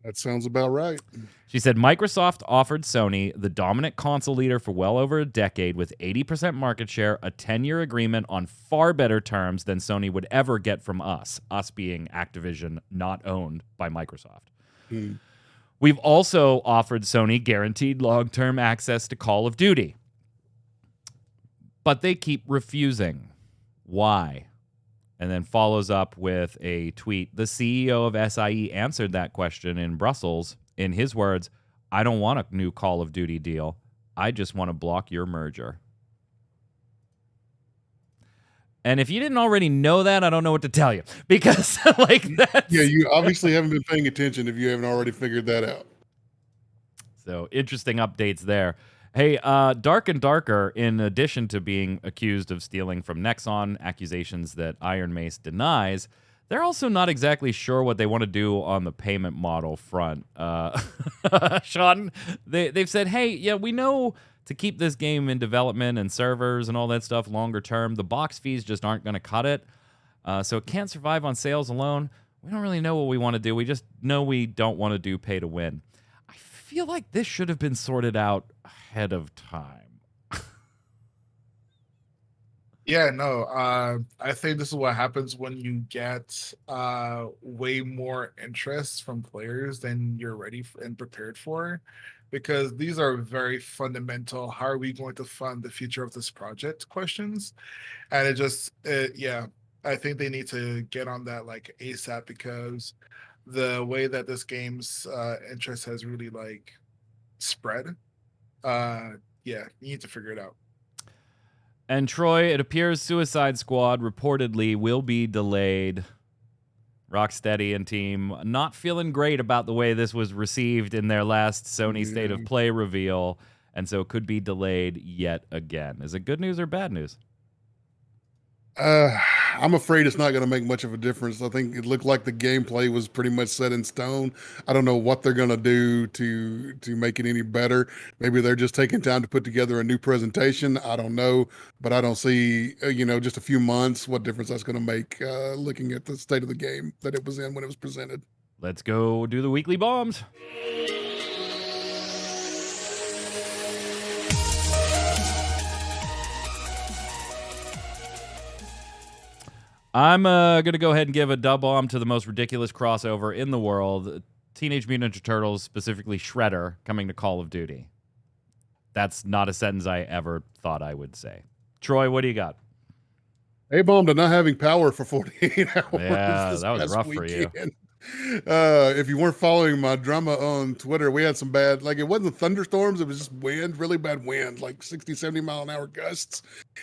That sounds about right. She said Microsoft offered Sony, the dominant console leader for well over a decade with 80% market share, a 10-year agreement on far better terms than Sony would ever get from us being Activision, not owned by Microsoft. We've also offered Sony guaranteed long-term access to Call of Duty. But they keep refusing. Why? And then follows up with a tweet. The CEO of SIE answered that question in Brussels. In his words, I don't want a new Call of Duty deal. I just want to block your merger. And if you didn't already know that, I don't know what to tell you. Because, like, that's... Yeah, you obviously haven't been paying attention if you haven't already figured that out. So, interesting updates there. Hey, Dark and Darker, in addition to being accused of stealing from Nexon, accusations that Iron Mace denies, they're also not exactly sure what they want to do on the payment model front. Sean, they've said, hey, yeah, we know to keep this game in development and servers and all that stuff longer term, the box fees just aren't going to cut it. So it can't survive on sales alone. We don't really know what we want to do. We just know we don't want to do pay to win. I feel like this should have been sorted out ahead of time. Yeah, no, I think this is what happens when you get way more interest from players than you're ready and prepared for, because these are very fundamental. How are we going to fund the future of this project questions? And yeah, I think they need to get on that like ASAP, because the way that this game's interest has really like spread, yeah, you need to figure it out. And Troy, it appears Suicide Squad reportedly will be delayed. Rocksteady and team not feeling great about the way this was received in their last Sony State of Play reveal. and so it could be delayed yet again. Is it good news or bad news? I'm afraid it's not going to make much of a difference. I think it looked like the gameplay was pretty much set in stone. I don't know what they're going to do to make it any better. Maybe they're just taking time to put together a new presentation. I don't know, but I don't see just a few months what difference that's going to make looking at the state of the game that it was in when it was presented. Let's go do the weekly bombs. I'm going to go ahead and give a dub bomb to the most ridiculous crossover in the world. Teenage Mutant Ninja Turtles, specifically Shredder, coming to Call of Duty. That's not a sentence I ever thought I would say. Troy, what do you got? A-bomb to not having power for 48 hours. Yeah, that was rough for you. If you weren't following my drama on Twitter, we had some bad, it wasn't thunderstorms, it was just wind, really bad wind, like 60, 70 mile an hour gusts.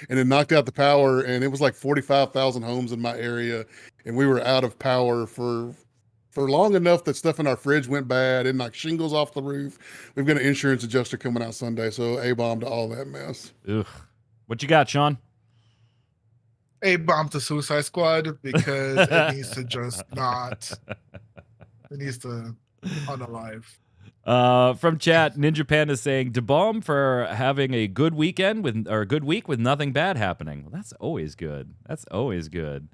And it knocked out the power, and it was like 45,000 homes in my area. And we were out of power for long enough that stuff in our fridge went bad and knocked shingles off the roof. We've got an insurance adjuster coming out Sunday, so A-bomb to all that mess. Ugh. What you got, Sean? A-bomb to Suicide Squad because it needs to just not. It needs to unalive. From chat, Ninja Panda saying, "DeBomb for having a good weekend a good week with nothing bad happening." Well, that's always good. That's always good.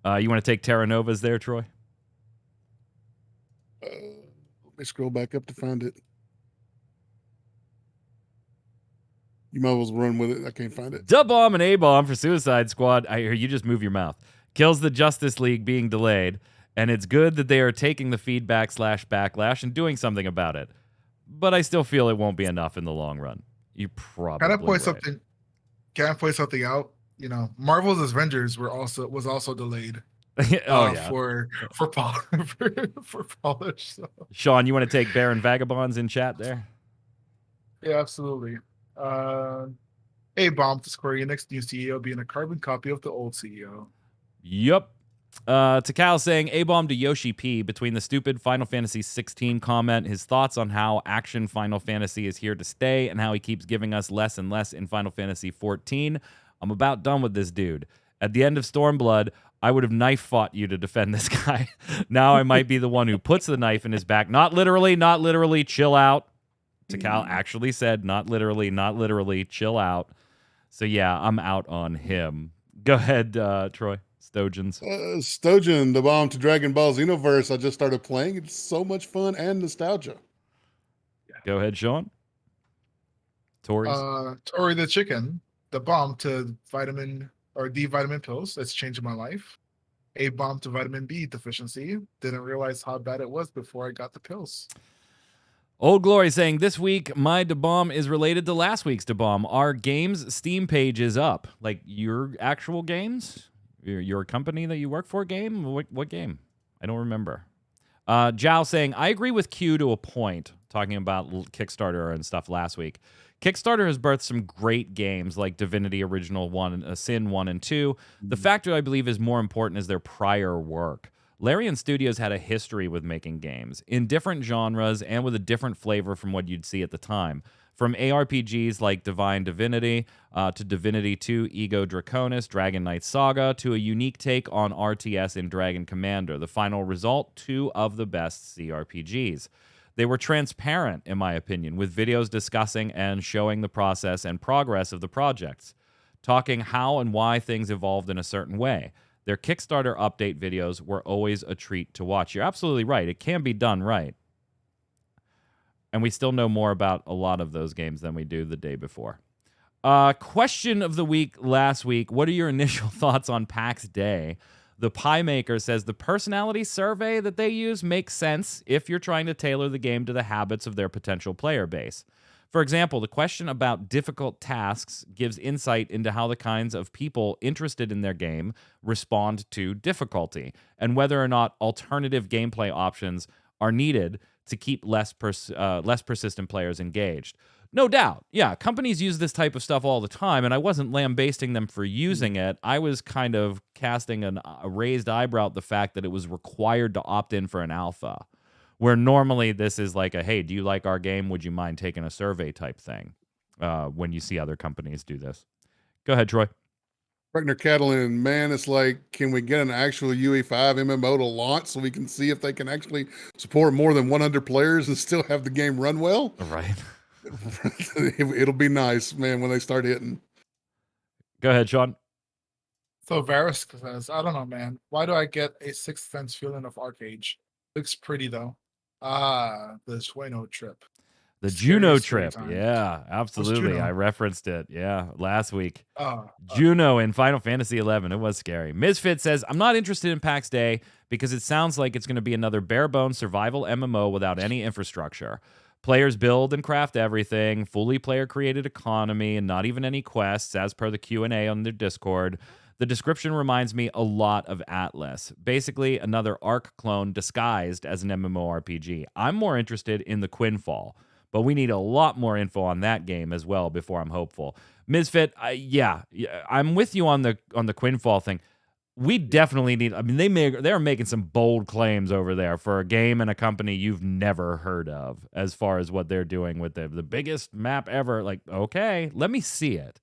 You want to take Terra Nova's there, Troy? Let me scroll back up to find it. You might as well run with it. I can't find it. DeBomb and A-bomb for Suicide Squad. I hear you just move your mouth. Kills the Justice League being delayed, and it's good that they are taking the feedback / backlash and doing something about it. But I still feel it won't be enough in the long run. You probably Can I point right. something out? Marvel's Avengers was also delayed. Yeah. For polish. So. Sean, you want to take Baron Vagabonds in chat there? Yeah, absolutely. A-bomb to Square Enix new CEO being a carbon copy of the old CEO. Yep. Takal saying, A-bomb to Yoshi P. Between the stupid Final Fantasy 16 comment, his thoughts on how action Final Fantasy is here to stay, and how he keeps giving us less and less in Final Fantasy 14. I'm about done with this dude. At the end of Stormblood, I would have knife fought you to defend this guy. Now I might be the one who puts the knife in his back. Not literally, chill out. Takal actually said, not literally, chill out. So yeah, I'm out on him. Go ahead, Troy. Stogens. Stogen, the bomb to Dragon Ball Xenoverse. I just started playing. It's so much fun and nostalgia. Go ahead, Sean. Tori the chicken, the bomb to vitamin or D vitamin pills. It's changing my life. A bomb to vitamin B deficiency. Didn't realize how bad it was before I got the pills. Old Glory saying, this week, my DeBomb is related to last week's DeBomb. Our game's Steam page is up. Like your actual games? Your company that you work for game? What game? I don't remember. Zhao saying, I agree with Q to a point, talking about Kickstarter and stuff last week. Kickstarter has birthed some great games like Divinity Original 1, Sin 1 and 2. The factor I believe is more important is their prior work. Larian Studios had a history with making games in different genres and with a different flavor from what you'd see at the time. From ARPGs like Divine Divinity to Divinity 2, Ego Draconis, Dragon Knight Saga, to a unique take on RTS in Dragon Commander. The final result, 2 of the best CRPGs. They were transparent, in my opinion, with videos discussing and showing the process and progress of the projects, talking how and why things evolved in a certain way. Their Kickstarter update videos were always a treat to watch. You're absolutely right. It can be done right. And we still know more about a lot of those games than we do the day before. Question of the week last week. What are your initial thoughts on PAX Day? The Pie Maker says the personality survey that they use makes sense if you're trying to tailor the game to the habits of their potential player base. For example, the question about difficult tasks gives insight into how the kinds of people interested in their game respond to difficulty, and whether or not alternative gameplay options are needed to keep less persistent players engaged. No doubt. Yeah, companies use this type of stuff all the time, and I wasn't lambasting them for using it. I was kind of casting a raised eyebrow at the fact that it was required to opt in for an alpha, where normally this is like a, hey, do you like our game? Would you mind taking a survey type thing? when you see other companies do this. Go ahead, Troy. Regner Catalan, man, it's like, can we get an actual UE5 MMO to launch so we can see if they can actually support more than 100 players and still have the game run well? Right. It'll be nice, man, when they start hitting. Go ahead, Sean. So Varus says, I don't know, man. Why do I get a sixth sense feeling of Arcage? Looks pretty though. The Juno trip. The Scary Juno story trip. time. Yeah, absolutely. Juno? I referenced it. Yeah, last week. Oh, Juno in Final Fantasy XI. It was scary. Misfit says, I'm not interested in PAX Day because it sounds like it's going to be another bare-bones survival MMO without any infrastructure. Players build and craft everything, fully player-created economy, and not even any quests, as per the Q&A on their Discord. The description reminds me a lot of Atlas. Basically, another Ark clone disguised as an MMORPG. I'm more interested in the Quinfall, but we need a lot more info on that game as well before I'm hopeful. Misfit, yeah, I'm with you on the Quinfall thing. We definitely need. I mean, they're making some bold claims over there for a game and a company you've never heard of, as far as what they're doing with the biggest map ever. Like, okay, let me see it.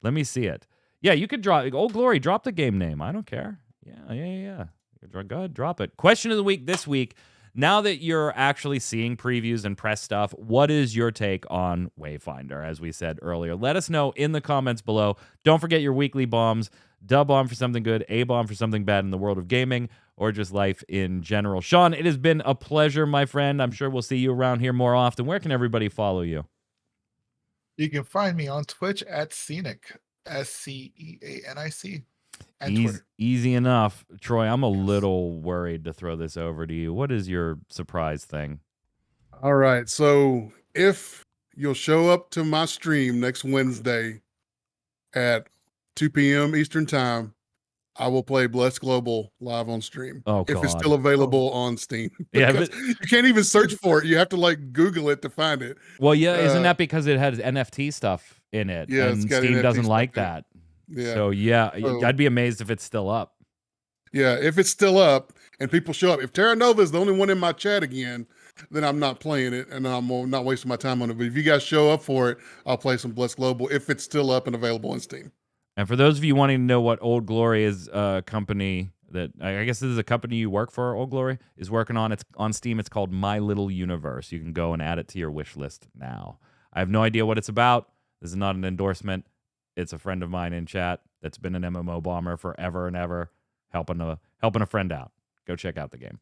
Let me see it. Yeah, you could drop Old Glory. Drop the game name. I don't care. Yeah. Go ahead, drop it. Question of the week this week. Now that you're actually seeing previews and press stuff, what is your take on Wayfinder, as we said earlier? Let us know in the comments below. Don't forget your weekly bombs. Dub bomb for something good, A bomb for something bad in the world of gaming, or just life in general. Sean, it has been a pleasure, my friend. I'm sure we'll see you around here more often. Where can everybody follow you? you can find me on Twitch at Scenic, SCEANIC, and Easy, Twitter. easy enough. Troy, I'm a little worried to throw this over to you. What is your surprise thing? All right. So if you'll show up to my stream next Wednesday at 2 p.m. Eastern time, I will play Bless Global live on stream. Oh, if it's God. still available on Steam. Yeah, Because you can't even search for it. You have to like Google it to find it. Well, yeah, isn't that because it has NFT stuff in it? Yeah, it's and got Steam NFT doesn't stuff like in it. that. Yeah. So, yeah, So- I'd be amazed if it's still up. Yeah, if it's still up and people show up. If Terra Nova is the only one in my chat again, then I'm not playing it and I'm not wasting my time on it. But if you guys show up for it, I'll play some Bless Global if it's still up and available on Steam. And for those of you wanting to know what Old Glory is, a company that I guess this is a company you work for, Old Glory, is working on. It's on Steam. It's called My Little Universe. You can go and add it to your wish list now. I have no idea what it's about. This is not an endorsement. It's a friend of mine in chat that's been an MMO bomber forever and ever, helping a friend out. Go check out the game.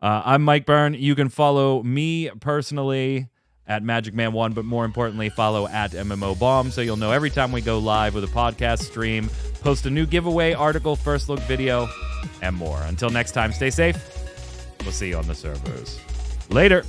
I'm Mike Byrne. You can follow me personally at magicman1, but more importantly, follow at MMOBomb so you'll know every time we go live with a podcast stream, post a new giveaway, article, first look video, and more. Until next time, stay safe. We'll see you on the servers. Later.